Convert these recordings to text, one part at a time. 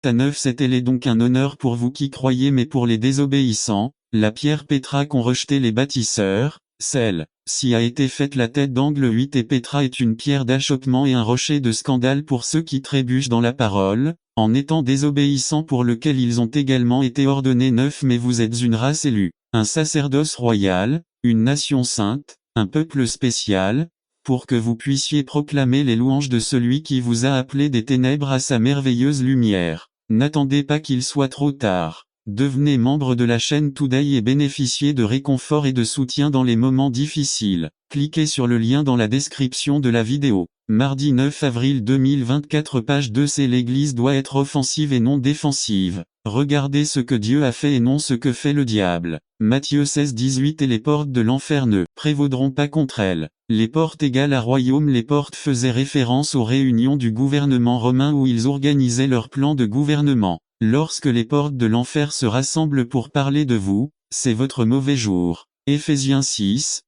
à 9:7 Elle est donc un honneur pour vous qui croyez mais pour les désobéissants, la pierre Pétra qu'ont rejeté les bâtisseurs, celle-ci a été faite la tête d'angle 8 et Pétra est une pierre d'achoppement et un rocher de scandale pour ceux qui trébuchent dans la parole, en étant désobéissants pour lequel ils ont également été ordonnés 9 Mais vous êtes une race élue, un sacerdoce royal, une nation sainte, un peuple spécial, pour que vous puissiez proclamer les louanges de celui qui vous a appelé des ténèbres à sa merveilleuse lumière. N'attendez pas qu'il soit trop tard. Devenez membre de la chaîne Today et bénéficiez de réconfort et de soutien dans les moments difficiles. Cliquez sur le lien dans la description de la vidéo. Mardi 9 avril 2024 page 2 C'est l'Église doit être offensive et non défensive. Regardez ce que Dieu a fait et non ce que fait le diable. Matthieu 16-18 Et les portes de l'enfer ne prévaudront pas contre elles. Les portes égales à royaume. Les portes faisaient référence aux réunions du gouvernement romain où ils organisaient leur plan de gouvernement. Lorsque les portes de l'enfer se rassemblent pour parler de vous, c'est votre mauvais jour. Éphésiens 6-13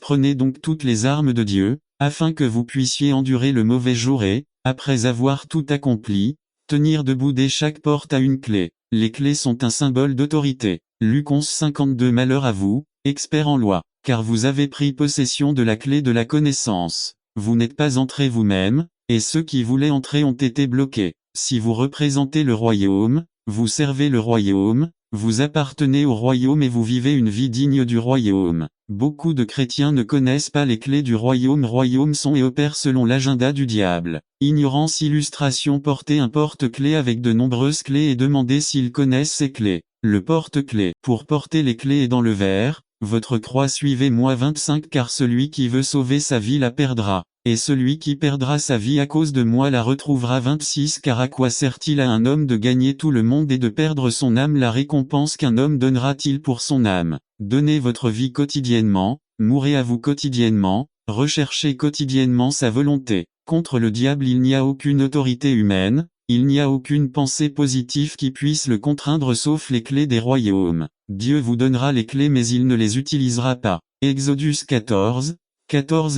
Prenez donc toutes les armes de Dieu, afin que vous puissiez endurer le mauvais jour et, après avoir tout accompli, tenir debout. Dès chaque porte a une clé. Les clés sont un symbole d'autorité. Luc 11-52 Malheur à vous, experts en loi, car vous avez pris possession de la clé de la connaissance. Vous n'êtes pas entrés vous-même, et ceux qui voulaient entrer ont été bloqués. Si vous représentez le royaume, vous servez le royaume, vous appartenez au royaume et vous vivez une vie digne du royaume. Beaucoup de chrétiens ne connaissent pas les clés du royaume. Royaume sont et opèrent selon l'agenda du diable. Ignorance illustration Portez un porte-clés avec de nombreuses clés et demandez s'ils connaissent ces clés. Le porte-clés. Pour porter les clés est dans le verre, votre croix suivez-moi 25 Car celui qui veut sauver sa vie la perdra. Et celui qui perdra sa vie à cause de moi la retrouvera 26 Car à quoi sert-il à un homme de gagner tout le monde et de perdre son âme? La récompense qu'un homme donnera-t-il pour son âme? Donnez votre vie quotidiennement, mourrez à vous quotidiennement, recherchez quotidiennement sa volonté. Contre le diable il n'y a aucune autorité humaine, il n'y a aucune pensée positive qui puisse le contraindre sauf les clés des royaumes. Dieu vous donnera les clés mais il ne les utilisera pas. Exodus 14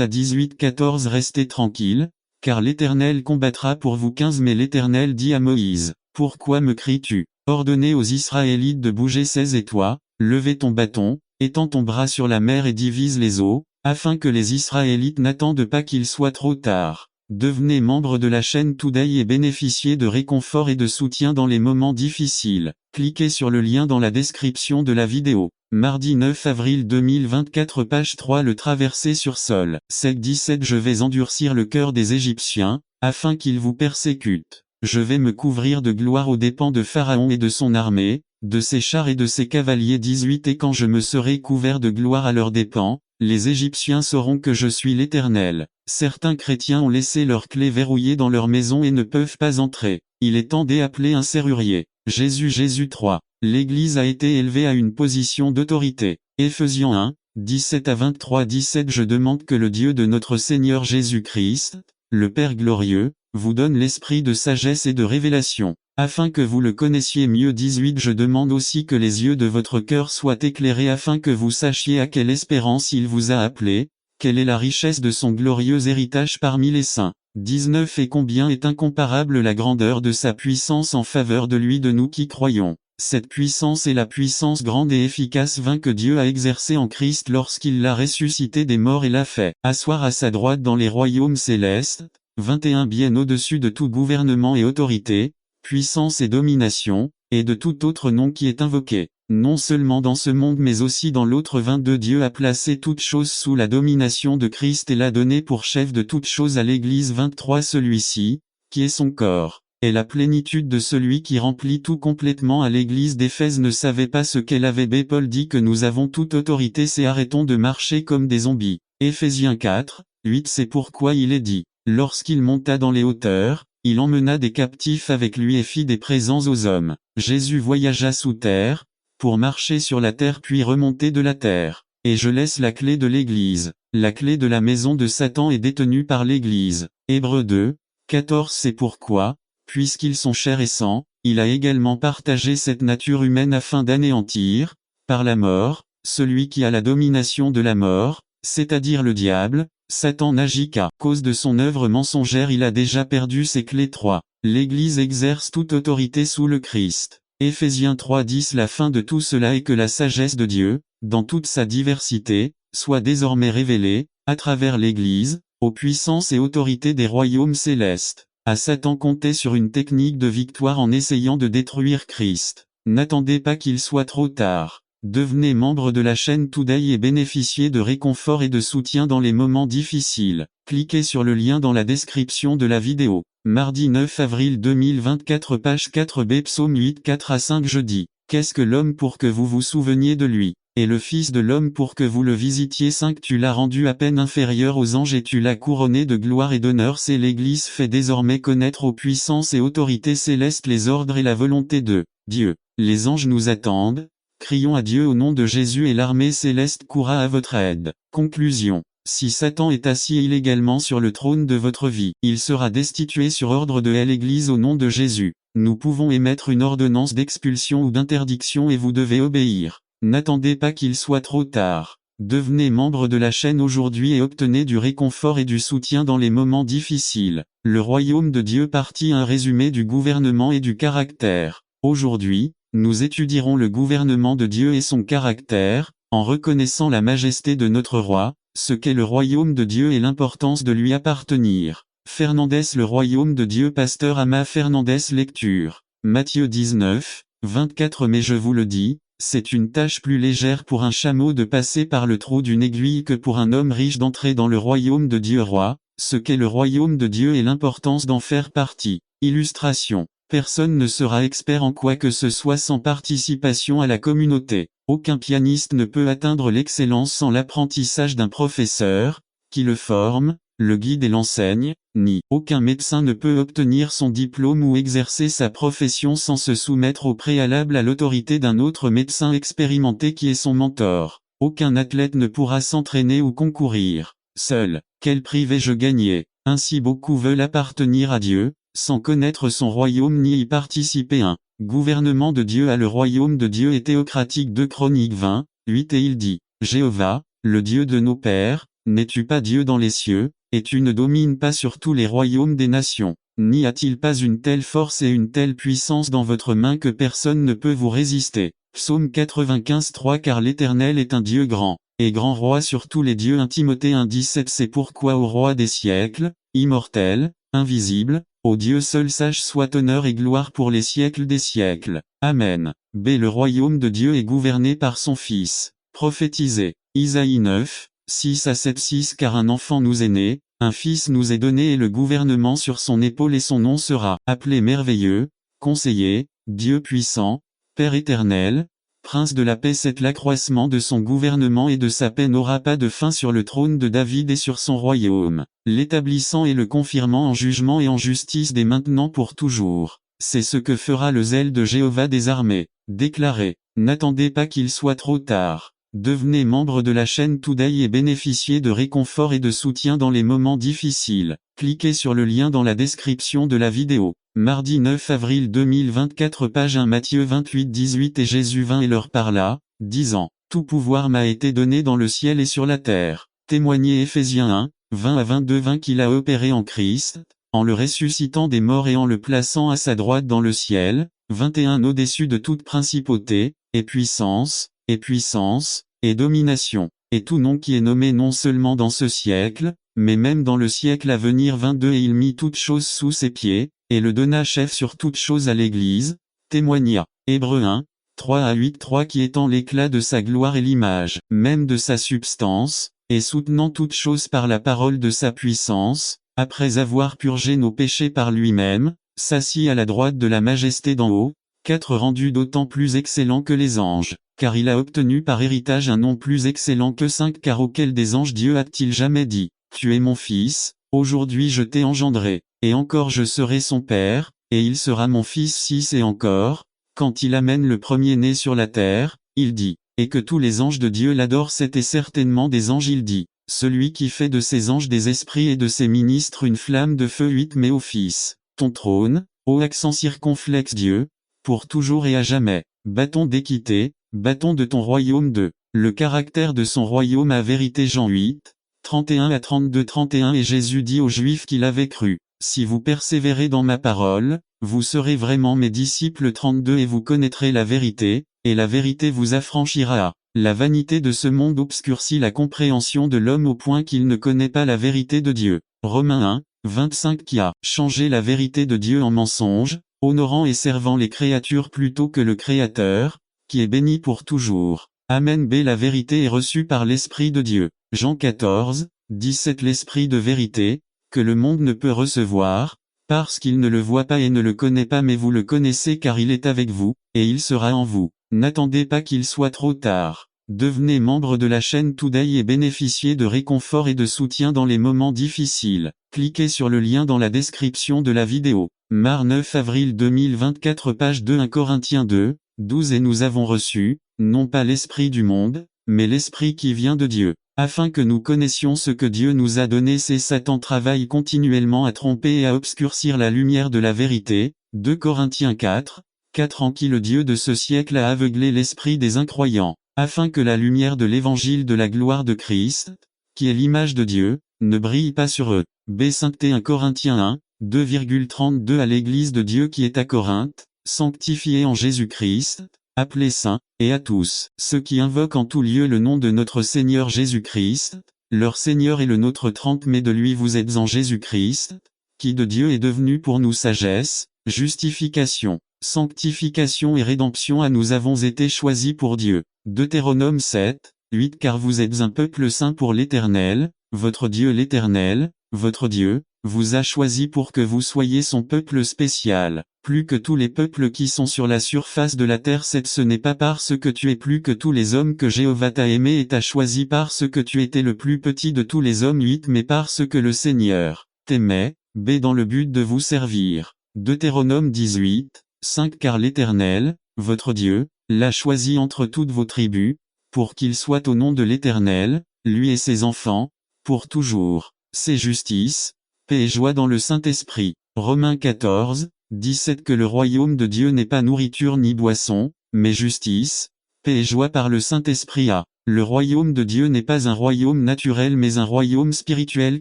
à 18 14 Restez tranquille, car l'Éternel combattra pour vous 15 Mais l'Éternel dit à Moïse, pourquoi me cries-tu? Ordonnez aux Israélites de bouger 16 Et toi, levez ton bâton, étends ton bras sur la mer et divise les eaux, afin que les Israélites n'attendent pas qu'il soit trop tard. Devenez membre de la chaîne Today et bénéficiez de réconfort et de soutien dans les moments difficiles. Cliquez sur le lien dans la description de la vidéo. Mardi 9 avril 2024 page 3 Le traversé sur sol. Sec 17 Je vais endurcir le cœur des Égyptiens, afin qu'ils vous persécutent. Je vais me couvrir de gloire aux dépens de Pharaon et de son armée, de ses chars et de ses cavaliers 18 Et quand je me serai couvert de gloire à leurs dépens, les Égyptiens sauront que je suis l'Éternel. Certains chrétiens ont laissé leurs clés verrouillées dans leur maison et ne peuvent pas entrer. Il est temps d'appeler un serrurier. Jésus 3. L'Église a été élevée à une position d'autorité. Éphésiens 1-17 à 23 17 Je demande que le Dieu de notre Seigneur Jésus-Christ, le Père glorieux, vous donne l'esprit de sagesse et de révélation, afin que vous le connaissiez mieux 18 Je demande aussi que les yeux de votre cœur soient éclairés afin que vous sachiez à quelle espérance il vous a appelé, quelle est la richesse de son glorieux héritage parmi les saints. 19 Et combien est incomparable la grandeur de sa puissance en faveur de lui de nous qui croyons. Cette puissance est la puissance grande et efficace que Dieu a exercée en Christ lorsqu'il l'a ressuscité des morts et l'a fait asseoir à sa droite dans les royaumes célestes. 21 Bien au-dessus de tout gouvernement et autorité, puissance et domination, et de tout autre nom qui est invoqué, non seulement dans ce monde mais aussi dans l'autre. 22 Dieu a placé toutes choses sous la domination de Christ et l'a donné pour chef de toutes choses à l'Église. 23 Celui-ci, qui est son corps, est la plénitude de celui qui remplit tout complètement à l'Église d'Éphèse ne savait pas ce qu'elle avait. Paul dit que nous avons toute autorité. C'est arrêtons de marcher comme des zombies. Éphésiens 4-8 C'est pourquoi il est dit, lorsqu'il monta dans les hauteurs, il emmena des captifs avec lui et fit des présents aux hommes. Jésus voyagea sous terre, pour marcher sur la terre puis remonter de la terre. Et je laisse la clé de l'Église. La clé de la maison de Satan est détenue par l'Église. Hébreux 2-14 C'est pourquoi, puisqu'ils sont chair et sang, il a également partagé cette nature humaine afin d'anéantir, par la mort, celui qui a la domination de la mort, c'est-à-dire le diable. Satan n'agit qu'à cause de son œuvre mensongère. Il a déjà perdu ses clés. 3. l'Église exerce toute autorité sous le Christ. Éphésiens 3:10. La fin de tout cela est que la sagesse de Dieu, dans toute sa diversité, soit désormais révélée, à travers l'Église, aux puissances et autorités des royaumes célestes. À Satan compter sur une technique de victoire en essayant de détruire Christ. N'attendez pas qu'il soit trop tard. Devenez membre de la chaîne Today et bénéficiez de réconfort et de soutien dans les moments difficiles. Cliquez sur le lien dans la description de la vidéo. Mardi 9 avril 2024 page 4b Psaume 8 4-5 Jeudi. Qu'est-ce que l'homme pour que vous vous souveniez de lui, et le Fils de l'homme pour que vous le visitiez 5 Tu l'as rendu à peine inférieur aux anges et tu l'as couronné de gloire et d'honneur C'est l'Église fait désormais connaître aux puissances et autorités célestes les ordres et la volonté de Dieu. Les anges nous attendent. Crions à Dieu au nom de Jésus et l'armée céleste courra à votre aide. Conclusion. Si Satan est assis illégalement sur le trône de votre vie, il sera destitué sur ordre de l'Église au nom de Jésus. Nous pouvons émettre une ordonnance d'expulsion ou d'interdiction et vous devez obéir. N'attendez pas qu'il soit trop tard. Devenez membre de la chaîne aujourd'hui et obtenez du réconfort et du soutien dans les moments difficiles. Le royaume de Dieu partie un résumé du gouvernement et du caractère. Aujourd'hui, nous étudierons le gouvernement de Dieu et son caractère, en reconnaissant la majesté de notre roi, ce qu'est le royaume de Dieu et l'importance de lui appartenir. Fernandez Le royaume de Dieu Pasteur Ama Fernandez Lecture. Matthieu 19, 24 Mais je vous le dis, c'est une tâche plus légère pour un chameau de passer par le trou d'une aiguille que pour un homme riche d'entrer dans le royaume de Dieu Roi, ce qu'est le royaume de Dieu et l'importance d'en faire partie. Illustration. Personne ne sera expert en quoi que ce soit sans participation à la communauté. Aucun pianiste ne peut atteindre l'excellence sans l'apprentissage d'un professeur, qui le forme, le guide et l'enseigne, ni aucun médecin ne peut obtenir son diplôme ou exercer sa profession sans se soumettre au préalable à l'autorité d'un autre médecin expérimenté qui est son mentor. Aucun athlète ne pourra s'entraîner ou concourir seul. Quel prix vais-je gagner? Ainsi beaucoup veulent appartenir à Dieu, sans connaître son royaume ni y participer. Un gouvernement de Dieu a le royaume de Dieu est théocratique 2 Chroniques 20, 8 Et il dit, Jéhovah, le Dieu de nos pères, n'es-tu pas Dieu dans les cieux, et tu ne domines pas sur tous les royaumes des nations? N'y a-t-il pas une telle force et une telle puissance dans votre main que personne ne peut vous résister? Psaume 95 3 Car l'Éternel est un Dieu grand, et grand roi sur tous les dieux 1 Timothée 1:17 C'est pourquoi au roi des siècles, immortel, invisible, au Dieu seul sage soit honneur et gloire pour les siècles des siècles. Amen. B. Le royaume de Dieu est gouverné par son Fils. Prophétisé. Isaïe 9, 6-7 6 Car un enfant nous est né, un fils nous est donné et le gouvernement sur son épaule et son nom sera appelé merveilleux, conseiller, Dieu puissant, Père éternel, Prince de la paix C'est l'accroissement de son gouvernement et de sa paix n'aura pas de fin sur le trône de David et sur son royaume, l'établissant et le confirmant en jugement et en justice dès maintenant pour toujours. C'est ce que fera le zèle de Jéhovah des armées. Déclaré. N'attendez pas qu'il soit trop tard. Devenez membre de la chaîne Today et bénéficiez de réconfort et de soutien dans les moments difficiles. Cliquez sur le lien dans la description de la vidéo. Mardi 9 avril 2024 page 1 Matthieu 28-18 Et Jésus vint et leur parla, disant, Tout pouvoir m'a été donné dans le ciel et sur la terre. Témoignez Éphésiens 1, 20-22 20 qu'il a opéré en Christ, en le ressuscitant des morts et en le plaçant à sa droite dans le ciel, 21 Au-dessus de toute principauté, et puissance, et domination, et tout nom qui est nommé non seulement dans ce siècle, mais même dans le siècle à venir 22 Et il mit toutes choses sous ses pieds, et le donna chef sur toutes choses à l'Église, témoigna. Hébreux 1, 3-8 3 Qui étend l'éclat de sa gloire et l'image, même de sa substance, et soutenant toutes choses par la parole de sa puissance, après avoir purgé nos péchés par lui-même, s'assit à la droite de la majesté d'en haut, 4 Rendu d'autant plus excellent que les anges, car il a obtenu par héritage un nom plus excellent que 5 Car auquel des anges Dieu a-t-il jamais dit, Tu es mon fils, aujourd'hui je t'ai engendré, et encore je serai son père, et il sera mon fils 6 Et encore, quand il amène le premier-né sur la terre, il dit, et que tous les anges de Dieu l'adorent C'était certainement des anges il dit, celui qui fait de ses anges des esprits et de ses ministres une flamme de feu 8 Mais ô Fils, ton trône, ô accent circonflexe Dieu, pour toujours et à jamais, bâton d'équité, bâton de ton royaume 2, le caractère de son royaume à vérité Jean 8, 31-32 31 Et Jésus dit aux Juifs qu'il avait cru, Si vous persévérez dans ma parole, vous serez vraiment mes disciples 32 et vous connaîtrez la vérité, et la vérité vous affranchira. La vanité de ce monde obscurcit la compréhension de l'homme au point qu'il ne connaît pas la vérité de Dieu. Romains 1, 25 qui a changé la vérité de Dieu en mensonge, honorant et servant les créatures plutôt que le Créateur, qui est béni pour toujours. Amen. B. La vérité est reçue par l'Esprit de Dieu. Jean 14, 17 L'Esprit de vérité, que le monde ne peut recevoir, parce qu'il ne le voit pas et ne le connaît pas, mais vous le connaissez car il est avec vous, et il sera en vous. N'attendez pas qu'il soit trop tard. Devenez membre de la chaîne Today et bénéficiez de réconfort et de soutien dans les moments difficiles. Cliquez sur le lien dans la description de la vidéo. Mar 9 avril 2024 page 2 1 Corinthiens 2, 12 Et nous avons reçu, non pas l'esprit du monde, mais l'esprit qui vient de Dieu, afin que nous connaissions ce que Dieu nous a donné. C'est Satan travaille continuellement à tromper et à obscurcir la lumière de la vérité. 2 Corinthiens 4, 4 En qui le Dieu de ce siècle a aveuglé l'esprit des incroyants, afin que la lumière de l'évangile de la gloire de Christ, qui est l'image de Dieu, ne brille pas sur eux. B. Sainteté 1 Corinthiens 1, 2,32 À l'Église de Dieu qui est à Corinthe, sanctifiée en Jésus-Christ, appelés saints, et à tous ceux qui invoquent en tout lieu le nom de notre Seigneur Jésus-Christ, leur Seigneur et le nôtre 30 Mais de lui vous êtes en Jésus-Christ, qui de Dieu est devenu pour nous sagesse, justification, sanctification et rédemption. À nous avons été choisis pour Dieu. Deutéronome 7, 8 Car vous êtes un peuple saint pour l'Éternel, votre Dieu. L'Éternel, votre Dieu, vous a choisi pour que vous soyez son peuple spécial, plus que tous les peuples qui sont sur la surface de la terre. Ce n'est pas parce que tu es plus que tous les hommes que Jéhovah t'a aimé et t'a choisi parce que tu étais le plus petit de tous les hommes 8 Mais parce que le Seigneur t'aimait, B. Dans le but de vous servir. Deutéronome 18, 5 Car l'Éternel, votre Dieu, l'a choisi entre toutes vos tribus, pour qu'il soit au nom de l'Éternel, lui et ses enfants, pour toujours. C'est justice, paix et joie dans le Saint-Esprit. Romains 14, 17 Que le royaume de Dieu n'est pas nourriture ni boisson, mais justice, paix et joie par le Saint-Esprit. Le royaume de Dieu n'est pas un royaume naturel mais un royaume spirituel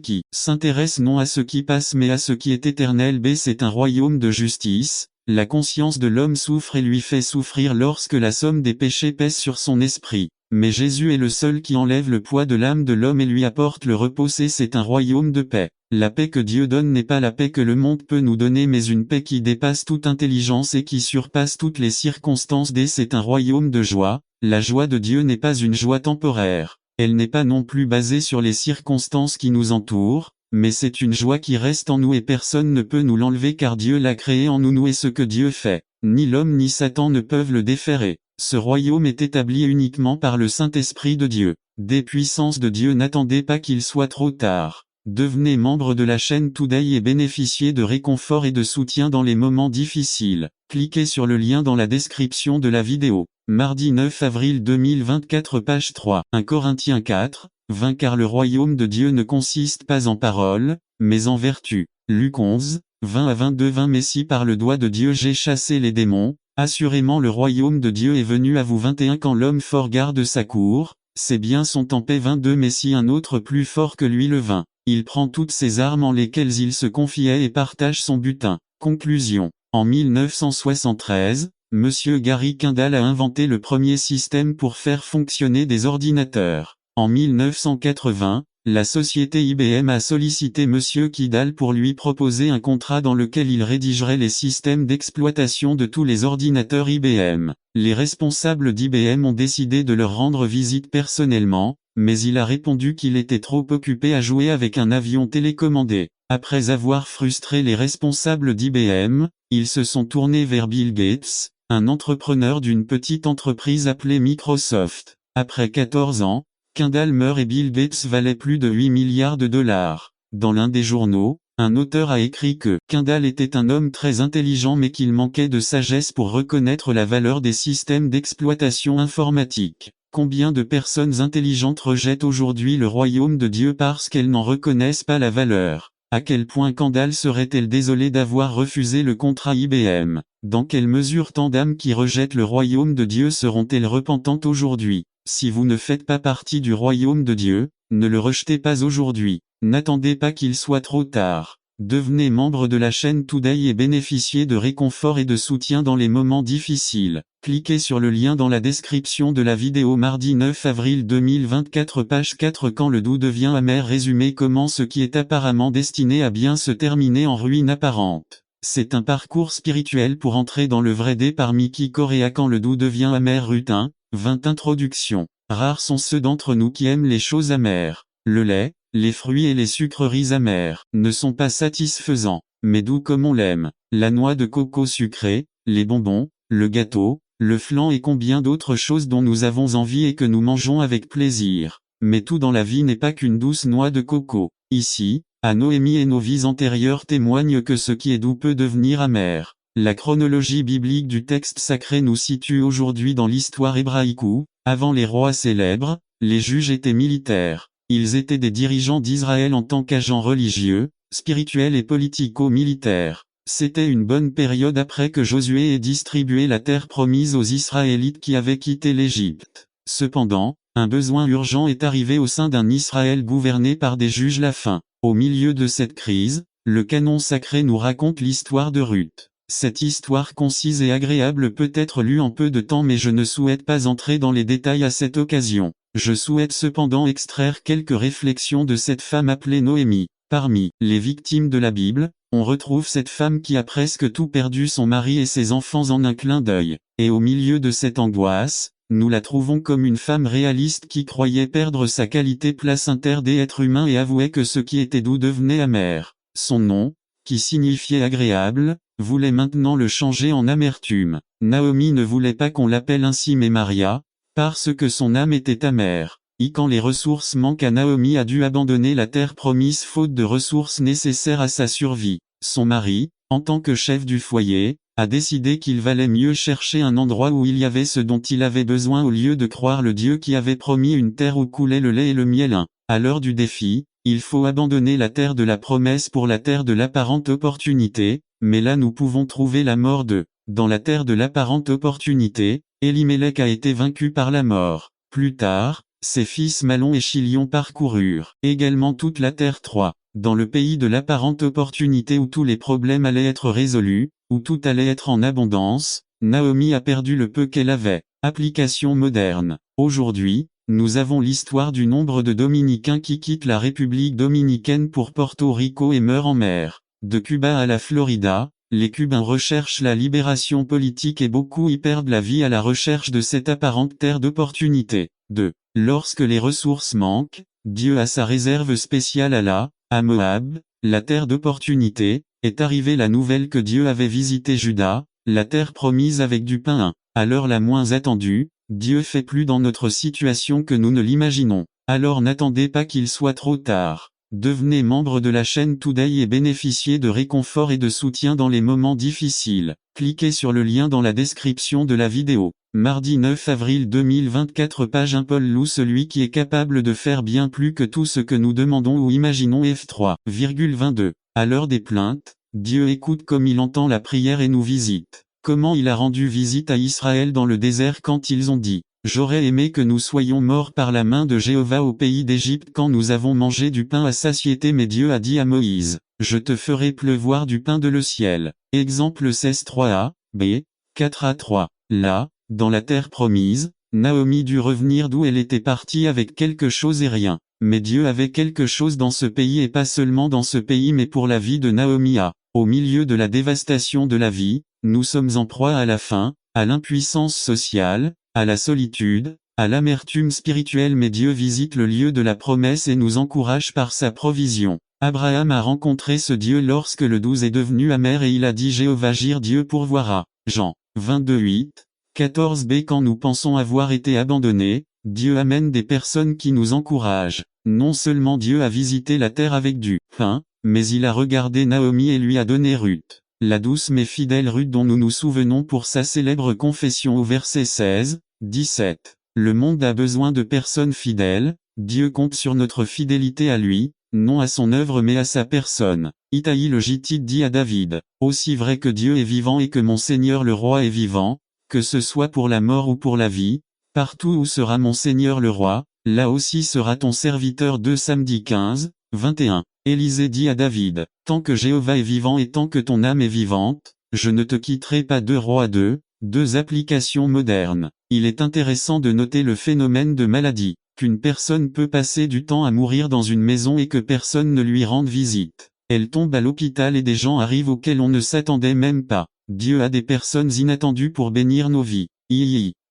qui s'intéresse non à ce qui passe mais à ce qui est éternel. B. C'est un royaume de justice. La conscience de l'homme souffre et lui fait souffrir lorsque la somme des péchés pèse sur son esprit. Mais Jésus est le seul qui enlève le poids de l'âme de l'homme et lui apporte le repos. C'est un royaume de paix. La paix que Dieu donne n'est pas la paix que le monde peut nous donner mais une paix qui dépasse toute intelligence et qui surpasse toutes les circonstances. D. C'est un royaume de joie. La joie de Dieu n'est pas une joie temporaire. Elle n'est pas non plus basée sur les circonstances qui nous entourent, mais c'est une joie qui reste en nous et personne ne peut nous l'enlever car Dieu l'a créée en nous. Nous et ce que Dieu fait, ni l'homme ni Satan ne peuvent le déférer. Ce royaume est établi uniquement par le Saint-Esprit de Dieu. Des puissances de Dieu. N'attendez pas qu'il soit trop tard. Devenez membre de la chaîne Today et bénéficiez de réconfort et de soutien dans les moments difficiles. Cliquez sur le lien dans la description de la vidéo. Mardi 9 avril 2024 page 3 1 Corinthiens 4, 20 Car le royaume de Dieu ne consiste pas en paroles, mais en vertu. Luc 11, 20 à 22 20 Mais si par le doigt de Dieu j'ai chassé les démons, assurément le royaume de Dieu est venu à vous. 21 Quand l'homme fort garde sa cour, ses biens sont en paix. 22 Mais si un autre plus fort que lui le vint, il prend toutes ses armes en lesquelles il se confiait et partage son butin. Conclusion. En 1973, Monsieur Gary Kendall a inventé le premier système pour faire fonctionner des ordinateurs. En 1980, la société IBM a sollicité Monsieur Kendall pour lui proposer un contrat dans lequel il rédigerait les systèmes d'exploitation de tous les ordinateurs IBM. Les responsables d'IBM ont décidé de leur rendre visite personnellement, mais il a répondu qu'il était trop occupé à jouer avec un avion télécommandé. Après avoir frustré les responsables d'IBM, ils se sont tournés vers Bill Gates, un entrepreneur d'une petite entreprise appelée Microsoft. Après 14 ans, Kendall meurt et Bill Gates valait plus de 8 milliards de dollars. Dans l'un des journaux, un auteur a écrit que Kendall était un homme très intelligent mais qu'il manquait de sagesse pour reconnaître la valeur des systèmes d'exploitation informatique. Combien de personnes intelligentes rejettent aujourd'hui le royaume de Dieu parce qu'elles n'en reconnaissent pas la valeur? À quel point Kendall serait-elle désolée d'avoir refusé le contrat IBM? Dans quelle mesure tant d'âmes qui rejettent le royaume de Dieu seront-elles repentantes aujourd'hui? Si vous ne faites pas partie du royaume de Dieu, ne le rejetez pas aujourd'hui. N'attendez pas qu'il soit trop tard. Devenez membre de la chaîne Today et bénéficiez de réconfort et de soutien dans les moments difficiles. Cliquez sur le lien dans la description de la vidéo. Mardi 9 avril 2024 page 4. Quand le doux devient amer. Résumé. Comment ce qui est apparemment destiné à bien se terminer en ruine apparente. C'est un parcours spirituel pour entrer dans le vrai dé par Miki Corea. Quand le doux devient amer. Rutin, 20 Introduction. Rares sont ceux d'entre nous qui aiment les choses amères. Le lait, les fruits et les sucreries amères ne sont pas satisfaisants, mais doux comme on l'aime. La noix de coco sucrée, les bonbons, le gâteau, le flan et combien d'autres choses dont nous avons envie et que nous mangeons avec plaisir. Mais tout dans la vie n'est pas qu'une douce noix de coco. Ici, à Noémie et nos vies antérieures témoignent que ce qui est doux peut devenir amer. La chronologie biblique du texte sacré nous situe aujourd'hui dans l'histoire hébraïque où, avant les rois célèbres, les juges étaient militaires. Ils étaient des dirigeants d'Israël en tant qu'agents religieux, spirituels et politico-militaires. C'était une bonne période après que Josué ait distribué la terre promise aux Israélites qui avaient quitté l'Égypte. Cependant, un besoin urgent est arrivé au sein d'un Israël gouverné par des juges. La faim. Au milieu de cette crise, le canon sacré nous raconte l'histoire de Ruth. Cette histoire concise et agréable peut être lue en peu de temps, mais je ne souhaite pas entrer dans les détails à cette occasion. Je souhaite cependant extraire quelques réflexions de cette femme appelée Noémie. Parmi les victimes de la Bible, on retrouve cette femme qui a presque tout perdu, son mari et ses enfants en un clin d'œil. Et au milieu de cette angoisse, nous la trouvons comme une femme réaliste qui croyait perdre sa qualité placentaire d'être humain et avouait que ce qui était doux devenait amer. Son nom, qui signifiait agréable, voulait maintenant le changer en amertume. Naomi ne voulait pas qu'on l'appelle ainsi, mais Maria, parce que son âme était amère. Et quand les ressources manquent, Naomi a dû abandonner la terre promise faute de ressources nécessaires à sa survie. Son mari, en tant que chef du foyer, a décidé qu'il valait mieux chercher un endroit où il y avait ce dont il avait besoin au lieu de croire le Dieu qui avait promis une terre où coulait le lait et le miel. À l'heure du défi, il faut abandonner la terre de la promesse pour la terre de l'apparente opportunité, mais là nous pouvons trouver la mort de. Dans la terre de l'apparente opportunité, Elimelech a été vaincu par la mort. Plus tard, ses fils Malon et Chilion parcoururent également toute la terre. 3. Dans le pays de l'apparente opportunité où tous les problèmes allaient être résolus, où tout allait être en abondance, Naomi a perdu le peu qu'elle avait. Application moderne. Aujourd'hui, nous avons l'histoire du nombre de Dominicains qui quittent la République dominicaine pour Porto Rico et meurent en mer. De Cuba à la Florida, les Cubains recherchent la libération politique et beaucoup y perdent la vie à la recherche de cette apparente terre d'opportunité. 2. Lorsque les ressources manquent, Dieu a sa réserve spéciale à Moab, la terre d'opportunité, est arrivée la nouvelle que Dieu avait visité Juda, la terre promise avec du pain. À l'heure la moins attendue, Dieu fait plus dans notre situation que nous ne l'imaginons. Alors n'attendez pas qu'il soit trop tard. Devenez membre de la chaîne Today et bénéficiez de réconfort et de soutien dans les moments difficiles. Cliquez sur le lien dans la description de la vidéo. Mardi 9 avril 2024 page 1 Paul loue celui qui est capable de faire bien plus que tout ce que nous demandons ou imaginons. F3,22. À l'heure des plaintes, Dieu écoute comme il entend la prière et nous visite. Comment il a rendu visite à Israël dans le désert quand ils ont dit « J'aurais aimé que nous soyons morts par la main de Jéhovah au pays d'Égypte quand nous avons mangé du pain à satiété, mais Dieu a dit à Moïse « Je te ferai pleuvoir du pain de le ciel ». Exemple 16:3a, b. 4a3. Là, dans la terre promise, Naomi dut revenir d'où elle était partie avec quelque chose et rien. Mais Dieu avait quelque chose dans ce pays et pas seulement dans ce pays mais pour la vie de Naomi. Au milieu de la dévastation de la vie, nous sommes en proie à la faim, à l'impuissance sociale, à la solitude, à l'amertume spirituelle, mais Dieu visite le lieu de la promesse et nous encourage par sa provision. Abraham a rencontré ce Dieu lorsque le 12 est devenu amer et il a dit Jéhovah Jire Dieu pourvoira. Jean 22:8, 14b. Quand nous pensons avoir été abandonnés, Dieu amène des personnes qui nous encouragent. Non seulement Dieu a visité la terre avec du pain, mais il a regardé Naomi et lui a donné Ruth. La douce mais fidèle Ruth dont nous nous souvenons pour sa célèbre confession au verset 16, 17. Le monde a besoin de personnes fidèles, Dieu compte sur notre fidélité à lui, non à son œuvre mais à sa personne. Itaï le Gittite dit à David, « Aussi vrai que Dieu est vivant et que mon Seigneur le roi est vivant, que ce soit pour la mort ou pour la vie, partout où sera mon Seigneur le roi, là aussi sera ton serviteur. 2 Samedi 15, 21. Élisée dit à David, « Tant que Jéhovah est vivant et tant que ton âme est vivante, je ne te quitterai pas. 2 Rois 2, 2 applications modernes. Il est intéressant de noter le phénomène de maladie, qu'une personne peut passer du temps à mourir dans une maison et que personne ne lui rende visite. Elle tombe à l'hôpital et des gens arrivent auxquels on ne s'attendait même pas. Dieu a des personnes inattendues pour bénir nos vies.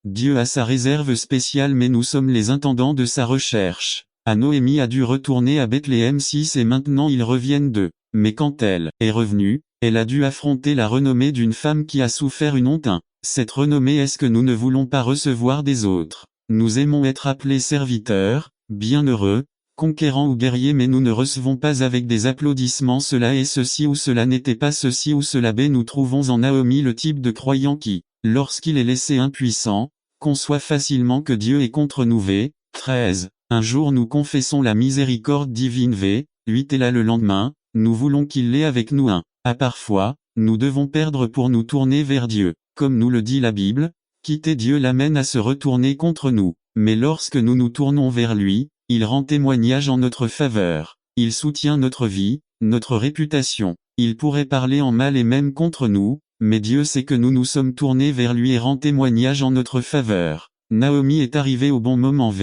Dieu a sa réserve spéciale mais nous sommes les intendants de sa recherche. Noémie a dû retourner à Bethléem 6 et maintenant ils reviennent d'eux. Mais quand elle est revenue, elle a dû affronter la renommée d'une femme qui a souffert une honte. Cette renommée est-ce que nous ne voulons pas recevoir des autres? Nous aimons être appelés serviteurs, bienheureux, conquérants ou guerriers mais nous ne recevons pas avec des applaudissements cela est ceci ou cela n'était pas ceci ou cela. Nous trouvons en Naomi le type de croyant qui, lorsqu'il est laissé impuissant, conçoit facilement que Dieu est contre nous. 13. Un jour nous confessons la miséricorde divine. 8 et là le lendemain, nous voulons qu'il l'ait avec nous. Parfois, nous devons perdre pour nous tourner vers Dieu. Comme nous le dit la Bible, quitter Dieu l'amène à se retourner contre nous. Mais lorsque nous nous tournons vers lui, il rend témoignage en notre faveur. Il soutient notre vie, notre réputation. Il pourrait parler en mal et même contre nous, mais Dieu sait que nous nous sommes tournés vers lui et rend témoignage en notre faveur. Naomi est arrivée au bon moment.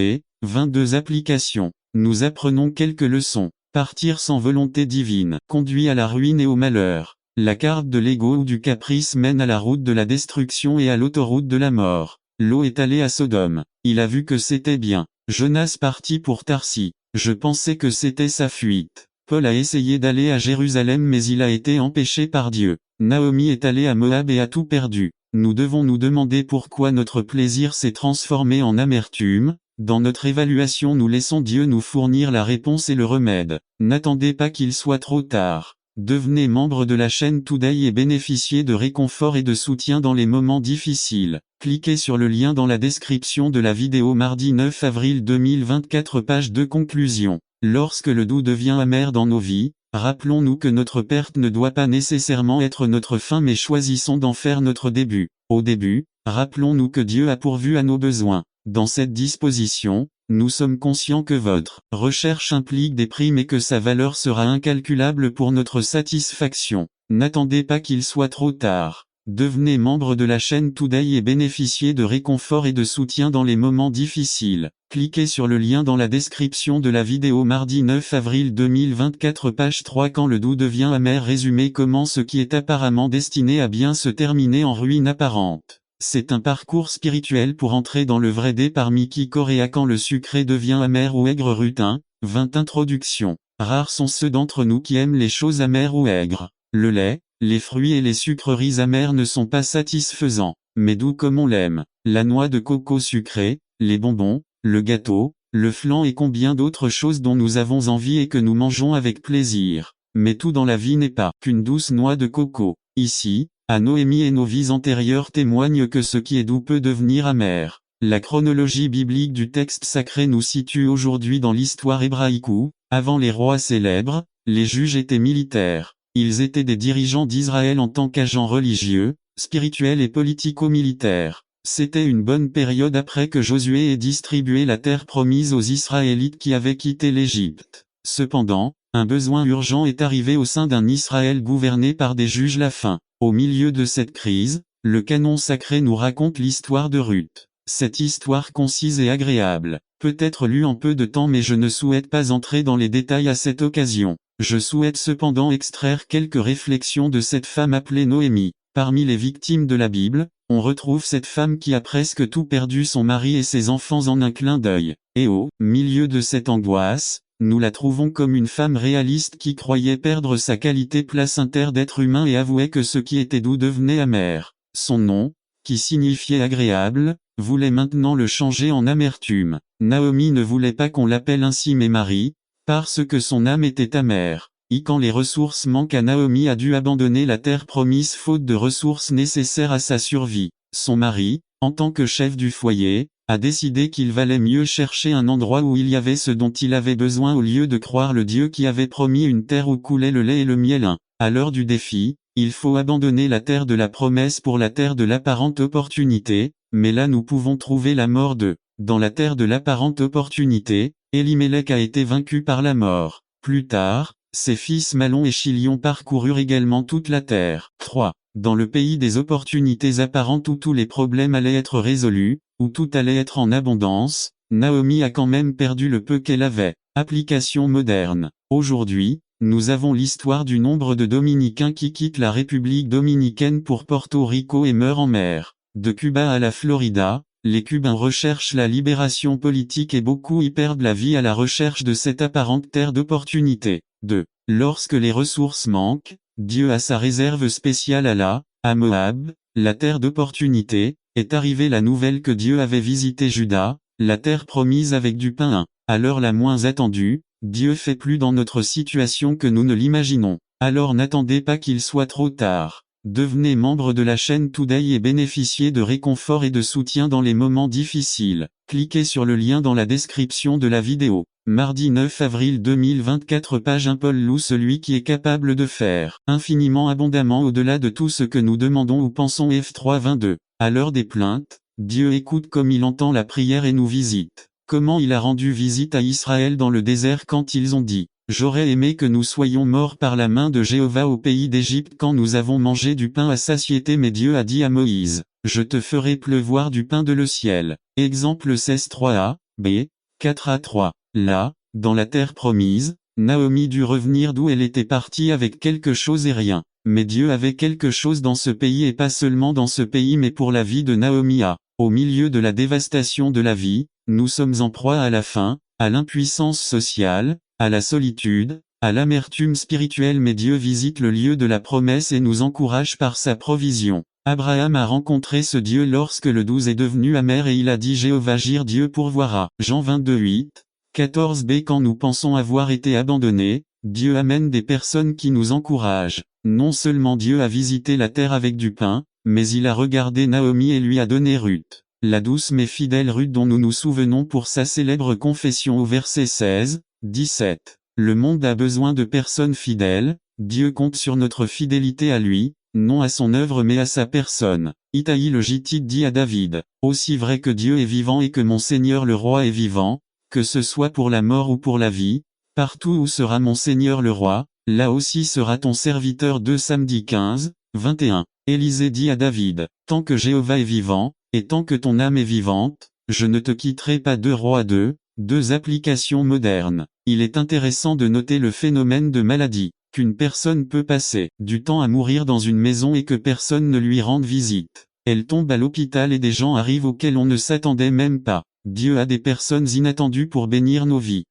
22 applications. Nous apprenons quelques leçons. Partir sans volonté divine conduit à la ruine et au malheur. La carte de l'ego ou du caprice mène à la route de la destruction et à l'autoroute de la mort. Lot est allé à Sodome. Il a vu que c'était bien. Jonas partit pour Tarsis. Je pensais que c'était sa fuite. Paul a essayé d'aller à Jérusalem mais il a été empêché par Dieu. Naomi est allée à Moab et a tout perdu. Nous devons nous demander pourquoi notre plaisir s'est transformé en amertume. Dans notre évaluation nous laissons Dieu nous fournir la réponse et le remède. N'attendez pas qu'il soit trop tard. Devenez membre de la chaîne Today et bénéficiez de réconfort et de soutien dans les moments difficiles. Cliquez sur le lien dans la description de la vidéo mardi 9 avril 2024 page 2 conclusion. Lorsque le doux devient amer dans nos vies, rappelons-nous que notre perte ne doit pas nécessairement être notre fin mais choisissons d'en faire notre début. Au début, rappelons-nous que Dieu a pourvu à nos besoins. Dans cette disposition, nous sommes conscients que votre recherche implique des primes et que sa valeur sera incalculable pour notre satisfaction. N'attendez pas qu'il soit trop tard. Devenez membre de la chaîne Today et bénéficiez de réconfort et de soutien dans les moments difficiles. Cliquez sur le lien dans la description de la vidéo mardi 9 avril 2024 page 3 quand le doux devient amer résumé comment ce qui est apparemment destiné à bien se terminer en ruine apparente. C'est un parcours spirituel pour entrer dans le vrai dé parmi qui Coréa quand le sucré devient amer ou aigre. Ruth 1, 20 Introduction. Rares sont ceux d'entre nous qui aiment les choses amères ou aigres. Le lait, les fruits et les sucreries amères ne sont pas satisfaisants, mais doux comme on l'aime. La noix de coco sucrée, les bonbons, le gâteau, le flan et combien d'autres choses dont nous avons envie et que nous mangeons avec plaisir. Mais tout dans la vie n'est pas qu'une douce noix de coco. Ici, Noémie et nos vies antérieures témoignent que ce qui est doux peut devenir amer. La chronologie biblique du texte sacré nous situe aujourd'hui dans l'histoire hébraïque où, avant les rois célèbres, les juges étaient militaires. Ils étaient des dirigeants d'Israël en tant qu'agents religieux, spirituels et politico-militaires. C'était une bonne période après que Josué ait distribué la terre promise aux Israélites qui avaient quitté l'Égypte. Cependant, un besoin urgent est arrivé au sein d'un Israël gouverné par des juges. La faim. Au milieu de cette crise, le canon sacré nous raconte l'histoire de Ruth. Cette histoire concise et agréable, peut être lue en peu de temps mais je ne souhaite pas entrer dans les détails à cette occasion. Je souhaite cependant extraire quelques réflexions de cette femme appelée Noémie. Parmi les victimes de la Bible, on retrouve cette femme qui a presque tout perdu, son mari et ses enfants en un clin d'œil. Et au milieu de cette angoisse, nous la trouvons comme une femme réaliste qui croyait perdre sa qualité placentaire d'être humain et avouait que ce qui était doux devenait amer. Son nom, qui signifiait agréable, voulait maintenant le changer en amertume. Naomi ne voulait pas qu'on l'appelle ainsi mais Marie, parce que son âme était amère. Quand les ressources manquent, Naomi a dû abandonner la terre promise faute de ressources nécessaires à sa survie. Son mari, en tant que chef du foyer, a décidé qu'il valait mieux chercher un endroit où il y avait ce dont il avait besoin au lieu de croire le Dieu qui avait promis une terre où coulait le lait et le miel. À l'heure du défi, il faut abandonner la terre de la promesse pour la terre de l'apparente opportunité, mais là nous pouvons trouver la mort de. Dans la terre de l'apparente opportunité, Elimelech a été vaincu par la mort. Plus tard, ses fils Malon et Chilion parcoururent également toute la terre. 3. Dans le pays des opportunités apparentes où tous les problèmes allaient être résolus, où tout allait être en abondance, Naomi a quand même perdu le peu qu'elle avait. Application moderne. Aujourd'hui, nous avons l'histoire du nombre de Dominicains qui quittent la République dominicaine pour Porto Rico et meurent en mer. De Cuba à la Florida, les Cubains recherchent la libération politique et beaucoup y perdent la vie à la recherche de cette apparente terre d'opportunité. 2. Lorsque les ressources manquent, Dieu a sa réserve spéciale à Moab, la terre d'opportunité, est arrivée la nouvelle que Dieu avait visité Juda, la terre promise avec du pain. À l'heure la moins attendue, Dieu fait plus dans notre situation que nous ne l'imaginons. Alors n'attendez pas qu'il soit trop tard. Devenez membre de la chaîne Today et bénéficiez de réconfort et de soutien dans les moments difficiles. Cliquez sur le lien dans la description de la vidéo. Mardi 9 avril 2024 page 1 Paul loue celui qui est capable de faire infiniment abondamment au-delà de tout ce que nous demandons ou pensons F3 22. À l'heure des plaintes, Dieu écoute comme il entend la prière et nous visite. Comment il a rendu visite à Israël dans le désert quand ils ont dit « J'aurais aimé que nous soyons morts par la main de Jéhovah au pays d'Égypte quand nous avons mangé du pain à satiété mais Dieu a dit à Moïse « Je te ferai pleuvoir du pain de le ciel ». Exemple 16 3a, b, 4a 3. Là, dans la terre promise, Naomi dut revenir d'où elle était partie avec quelque chose et rien. Mais Dieu avait quelque chose dans ce pays et pas seulement dans ce pays mais pour la vie de Naomi. Au milieu de la dévastation de la vie, nous sommes en proie à la faim, à l'impuissance sociale, à la solitude, à l'amertume spirituelle mais Dieu visite le lieu de la promesse et nous encourage par sa provision. Abraham a rencontré ce Dieu lorsque le 12 est devenu amer et il a dit Jéhovah Jire Dieu pourvoira. Jean 22 8, 14b Quand nous pensons avoir été abandonnés, Dieu amène des personnes qui nous encouragent. Non seulement Dieu a visité la terre avec du pain, mais il a regardé Naomi et lui a donné Ruth. La douce mais fidèle Ruth dont nous nous souvenons pour sa célèbre confession au verset 16, 17. Le monde a besoin de personnes fidèles, Dieu compte sur notre fidélité à lui, non à son œuvre mais à sa personne. Itaï le Gittite dit à David, aussi vrai que Dieu est vivant et que mon Seigneur le roi est vivant, que ce soit pour la mort ou pour la vie, partout où sera mon Seigneur le roi, là aussi sera ton serviteur 2 Samedi 15, 21. Élisée dit à David, tant que Jéhovah est vivant, et tant que ton âme est vivante, je ne te quitterai pas. 2 Rois 2, 2 applications modernes. Il est intéressant de noter le phénomène de maladie, qu'une personne peut passer du temps à mourir dans une maison et que personne ne lui rende visite. Elle tombe à l'hôpital et des gens arrivent auxquels on ne s'attendait même pas. Dieu a des personnes inattendues pour bénir nos vies.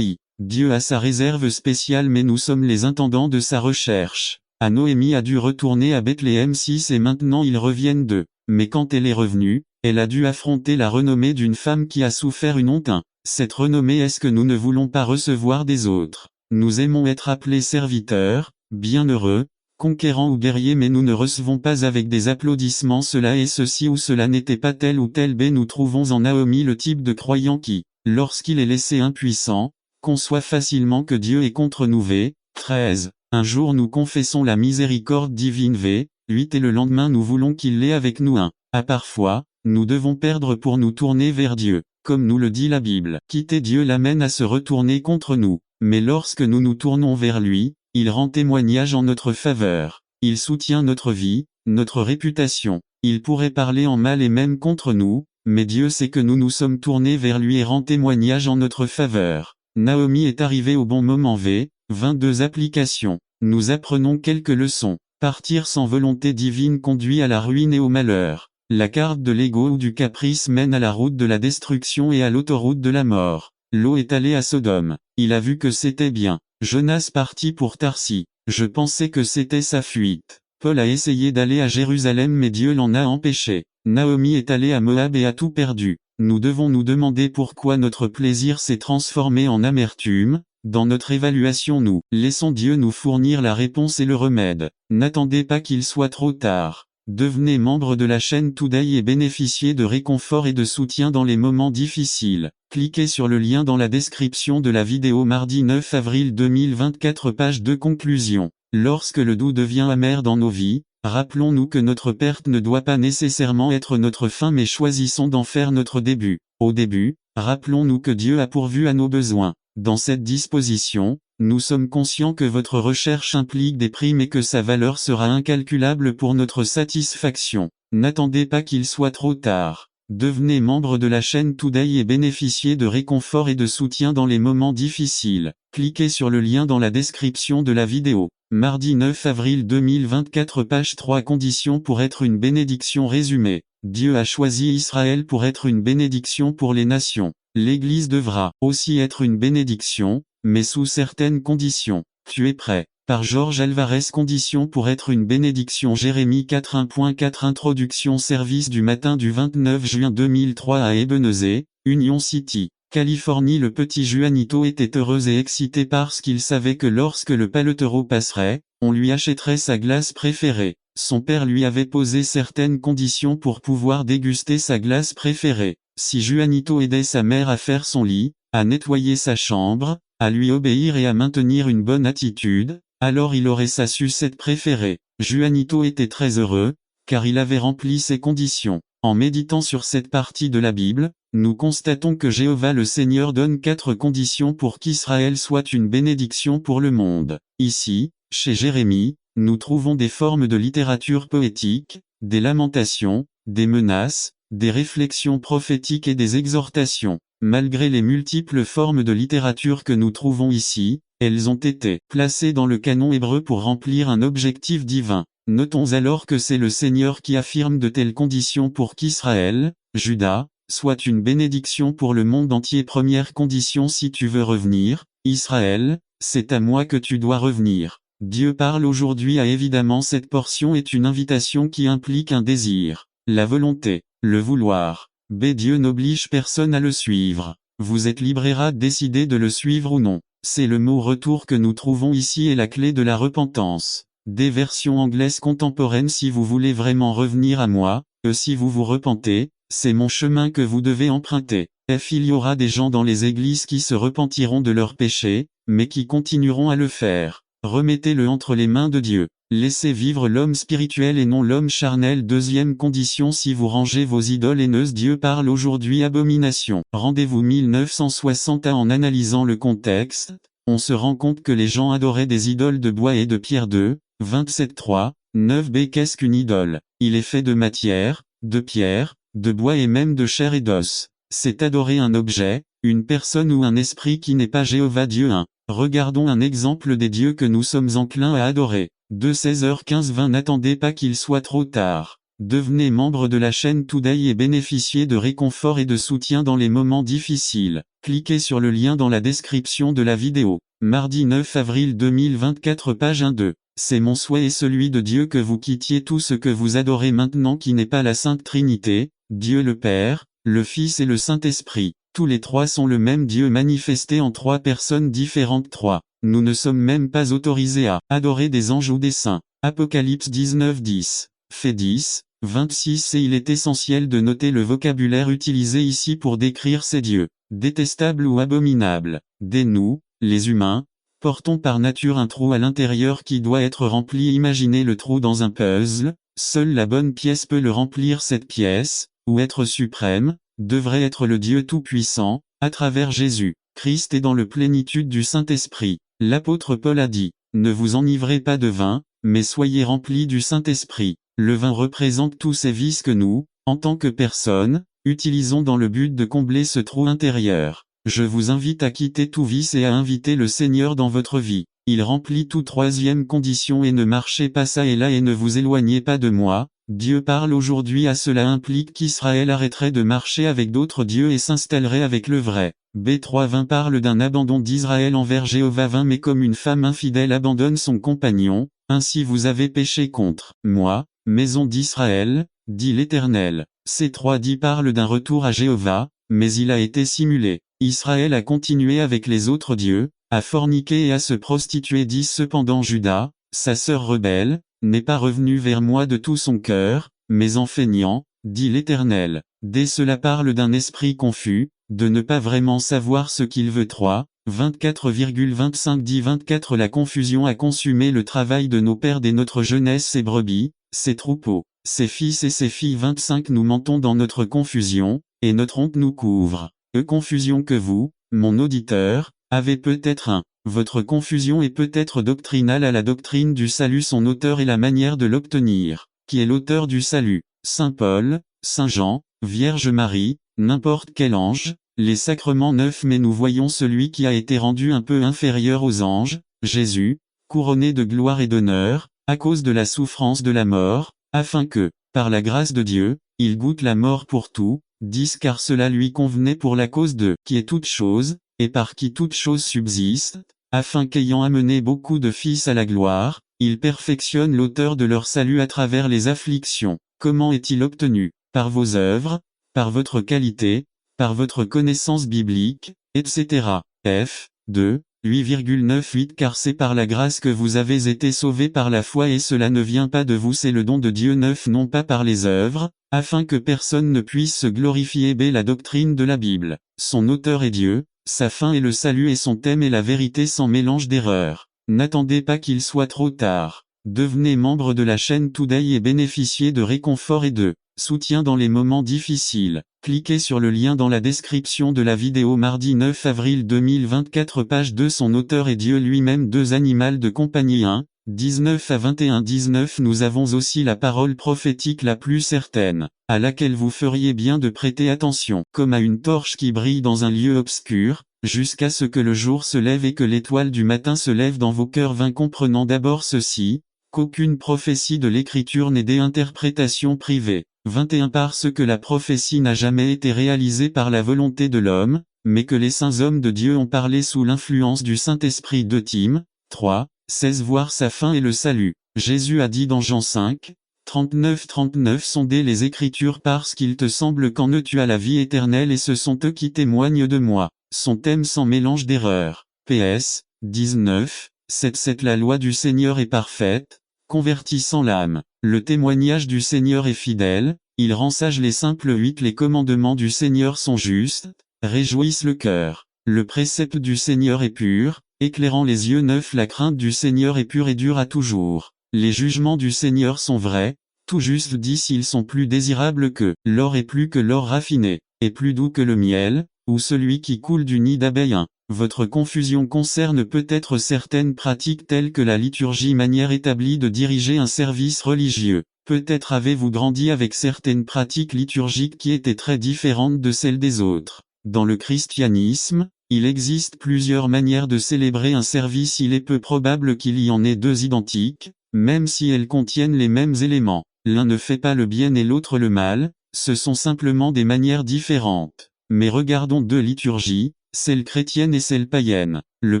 Dieu a sa réserve spéciale mais nous sommes les intendants de sa recherche. Noémie a dû retourner à Bethléem 6 et maintenant ils reviennent d'eux. Mais quand elle est revenue, elle a dû affronter la renommée d'une femme qui a souffert une honte. Cette renommée est-ce que nous ne voulons pas recevoir des autres? Nous aimons être appelés serviteurs, bienheureux, conquérants ou guerriers mais nous ne recevons pas avec des applaudissements cela et ceci ou cela n'était pas tel ou tel b. Nous trouvons en Naomi le type de croyant qui, lorsqu'il est laissé impuissant, conçoit facilement que Dieu est contre nous. v. 13. Un jour nous confessons la miséricorde divine. v. 8 et le lendemain nous voulons qu'il l'ait avec nous. 1. Parfois, nous devons perdre pour nous tourner vers Dieu. Comme nous le dit la Bible, quitter Dieu l'amène à se retourner contre nous. Mais lorsque nous nous tournons vers lui, il rend témoignage en notre faveur. Il soutient notre vie, notre réputation. Il pourrait parler en mal et même contre nous, mais Dieu sait que nous nous sommes tournés vers lui et rend témoignage en notre faveur. Naomi est arrivée au bon moment. v. 22 applications. Nous apprenons quelques leçons. Partir sans volonté divine conduit à la ruine et au malheur. La carte de l'ego ou du caprice mène à la route de la destruction et à l'autoroute de la mort. Lot est allé à Sodome. Il a vu que c'était bien. Jonas partit pour Tarsis. Je pensais que c'était sa fuite. Paul a essayé d'aller à Jérusalem mais Dieu l'en a empêché. Naomi est allée à Moab et a tout perdu. Nous devons nous demander pourquoi notre plaisir s'est transformé en amertume. Dans notre évaluation nous laissons Dieu nous fournir la réponse et le remède. N'attendez pas qu'il soit trop tard. Devenez membre de la chaîne Today et bénéficiez de réconfort et de soutien dans les moments difficiles. Cliquez sur le lien dans la description de la vidéo. Mardi 9 avril 2024 page 2 Conclusion. Lorsque le doux devient amer dans nos vies, rappelons-nous que notre perte ne doit pas nécessairement être notre fin mais choisissons d'en faire notre début. Au début, rappelons-nous que Dieu a pourvu à nos besoins. Dans cette disposition, Nous sommes conscients que votre recherche implique des primes et que sa valeur sera incalculable pour notre satisfaction. N'attendez pas qu'il soit trop tard. Devenez membre de la chaîne Today et bénéficiez de réconfort et de soutien dans les moments difficiles. Cliquez sur le lien dans la description de la vidéo. Mardi 9 avril 2024 page 3 Conditions pour être une bénédiction résumé. Dieu a choisi Israël pour être une bénédiction pour les nations. L'Église devra aussi être une bénédiction, mais sous certaines conditions. Tu es prêt? Par Georges Alvarez. Conditions pour être une bénédiction. Jérémie 4 1.4 Introduction. Service du matin du 29 juin 2003 à Ebenezer, Union City, Californie. Le petit Juanito était heureux et excité parce qu'il savait que lorsque le paletero passerait, on lui achèterait sa glace préférée. Son père lui avait posé certaines conditions pour pouvoir déguster sa glace préférée. Si Juanito aidait sa mère à faire son lit, à nettoyer sa chambre, à lui obéir et à maintenir une bonne attitude, alors il aurait sa sucette préférée. Juanito était très heureux, car il avait rempli ces conditions. En méditant sur cette partie de la Bible, nous constatons que Jéhovah le Seigneur donne 4 conditions pour qu'Israël soit une bénédiction pour le monde. Ici, chez Jérémie, nous trouvons des formes de littérature poétique, des lamentations, des menaces, des réflexions prophétiques et des exhortations. Malgré les multiples formes de littérature que nous trouvons ici, elles ont été placées dans le canon hébreu pour remplir un objectif divin. Notons alors que c'est le Seigneur qui affirme de telles conditions pour qu'Israël, Juda, soit une bénédiction pour le monde entier. Première condition: si tu veux revenir, Israël, c'est à moi que tu dois revenir. Dieu parle aujourd'hui à évidemment cette portion est une invitation qui implique un désir, la volonté, le vouloir. Dieu n'oblige personne à le suivre. Vous êtes libre de décider de le suivre ou non. C'est le mot retour que nous trouvons ici et la clé de la repentance. Des versions anglaises contemporaines: si vous voulez vraiment revenir à moi, si vous vous repentez, c'est mon chemin que vous devez emprunter. Il y aura des gens dans les églises qui se repentiront de leurs péchés, mais qui continueront à le faire. Remettez-le entre les mains de Dieu. Laissez vivre l'homme spirituel et non l'homme charnel. Deuxième condition: si vous rangez vos idoles haineuses. Dieu parle aujourd'hui abomination. Rendez-vous 1960 En analysant le contexte, on se rend compte que les gens adoraient des idoles de bois et de pierre. 2, 27-3, 9b Qu'est-ce qu'une idole? Il est fait de matière, de pierre, de bois et même de chair et d'os. C'est adorer un objet, une personne ou un esprit qui n'est pas Jéhovah Dieu 1. Regardons un exemple des dieux que nous sommes enclins à adorer. 2 16h15 N'attendez pas qu'il soit trop tard. Devenez membre de la chaîne Today et bénéficiez de réconfort et de soutien dans les moments difficiles. Cliquez sur le lien dans la description de la vidéo. Mardi 9 avril 2024 page 1-2. C'est mon souhait et celui de Dieu que vous quittiez tout ce que vous adorez maintenant qui n'est pas la Sainte Trinité, Dieu le Père, le Fils et le Saint-Esprit. Tous les trois sont le même Dieu manifesté en 3 personnes différentes. 3. Nous ne sommes même pas autorisés à adorer des anges ou des saints. Apocalypse 19-10. Fait 10, 26 Et il est essentiel de noter le vocabulaire utilisé ici pour décrire ces dieux. Détestables ou abominables. Nous, les humains, portons par nature un trou à l'intérieur qui doit être rempli. Imaginez le trou dans un puzzle, seule la bonne pièce peut le remplir. Cette pièce, ou être suprême, devrait être le Dieu Tout-Puissant, à travers Jésus. Christ est dans le plénitude du Saint-Esprit. L'apôtre Paul a dit, « Ne vous enivrez pas de vin, mais soyez remplis du Saint-Esprit ». Le vin représente tous ces vices que nous, en tant que personnes, utilisons dans le but de combler ce trou intérieur. Je vous invite à quitter tout vice et à inviter le Seigneur dans votre vie. Il remplit toute 3e condition et ne marchez pas ça et là et ne vous éloignez pas de moi. Dieu parle aujourd'hui à cela implique qu'Israël arrêterait de marcher avec d'autres dieux et s'installerait avec le vrai. B3-20 parle d'un abandon d'Israël envers Jéhovah 20 Mais comme une femme infidèle abandonne son compagnon, ainsi vous avez péché contre moi, maison d'Israël, dit l'Éternel. C3-10 parle d'un retour à Jéhovah, mais il a été simulé. Israël a continué avec les autres dieux, à forniquer et à se prostituer. 10 Cependant Juda, sa sœur rebelle, n'est pas revenu vers moi de tout son cœur, mais en feignant, dit l'Éternel. Dès cela parle d'un esprit confus, de ne pas vraiment savoir ce qu'il veut. 3, 24,25 dit 24 La confusion a consumé le travail de nos pères dès notre jeunesse. Ses brebis, ses troupeaux, ses fils et ses filles. 25 Nous mentons dans notre confusion, et notre honte nous couvre. Confusion que vous, mon auditeur, avez peut-être Votre confusion est peut-être doctrinale à la doctrine du salut, son auteur et la manière de l'obtenir. Qui est l'auteur du salut? Saint Paul, Saint Jean, Vierge Marie, n'importe quel ange, les sacrements neufs, mais nous voyons celui qui a été rendu un peu inférieur aux anges, Jésus, couronné de gloire et d'honneur, à cause de la souffrance de la mort, afin que, par la grâce de Dieu, il goûte la mort pour tout, 10 car cela lui convenait pour la cause de qui est toute chose, et par qui toute chose subsiste, afin qu'ayant amené beaucoup de fils à la gloire, il perfectionne l'auteur de leur salut à travers les afflictions. Comment est-il obtenu? Par vos œuvres, par votre qualité, par votre connaissance biblique, etc. F. 2, 8,98 car c'est par la grâce que vous avez été sauvés par la foi et cela ne vient pas de vous, c'est le don de Dieu, 9 non pas par les œuvres, afin que personne ne puisse se glorifier. B. La doctrine de la Bible. Son auteur est Dieu, sa fin est le salut et son thème est la vérité sans mélange d'erreurs. N'attendez pas qu'il soit trop tard. Devenez membre de la chaîne Today et bénéficiez de réconfort et de soutien dans les moments difficiles. Cliquez sur le lien dans la description de la vidéo. Mardi 9 avril 2024 page 2. Son auteur est Dieu lui-même. 2 Animal de compagnie 1, 19 à 21 19 Nous avons aussi la parole prophétique la plus certaine, à laquelle vous feriez bien de prêter attention, comme à une torche qui brille dans un lieu obscur, jusqu'à ce que le jour se lève et que l'étoile du matin se lève dans vos cœurs 20 Comprenons d'abord ceci, qu'aucune prophétie de l'Écriture n'est des interprétations privées. 21 Parce que la prophétie n'a jamais été réalisée par la volonté de l'homme, mais que les saints hommes de Dieu ont parlé sous l'influence du Saint-Esprit. 2 Tim. 3, 16 Voir sa fin et le salut. Jésus a dit dans Jean 5, 39 Sondez les Écritures parce qu'il te semble qu'en eux tu as la vie éternelle et ce sont eux qui témoignent de moi. Son thème sans mélange d'erreurs. PS. 19, 7 La loi du Seigneur est parfaite, convertissant l'âme. Le témoignage du Seigneur est fidèle, il rend sages les simples. 8 Les commandements du Seigneur sont justes, réjouissent le cœur. Le précepte du Seigneur est pur, éclairant les yeux. 9 La crainte du Seigneur est pure et dure à toujours. Les jugements du Seigneur sont vrais, tout juste. 10 Ils sont plus désirables que l'or et plus que l'or raffiné, et plus doux que le miel, ou celui qui coule du nid d'abeille. 1. Votre confusion concerne peut-être certaines pratiques telles que la liturgie, manière établie de diriger un service religieux. Peut-être avez-vous grandi avec certaines pratiques liturgiques qui étaient très différentes de celles des autres. Dans le christianisme, il existe plusieurs manières de célébrer un service. Il est peu probable qu'il y en ait 2 identiques, même si elles contiennent les mêmes éléments. L'un ne fait pas le bien et l'autre le mal, ce sont simplement des manières différentes. Mais regardons 2 liturgies, celle chrétienne et celle païenne. Le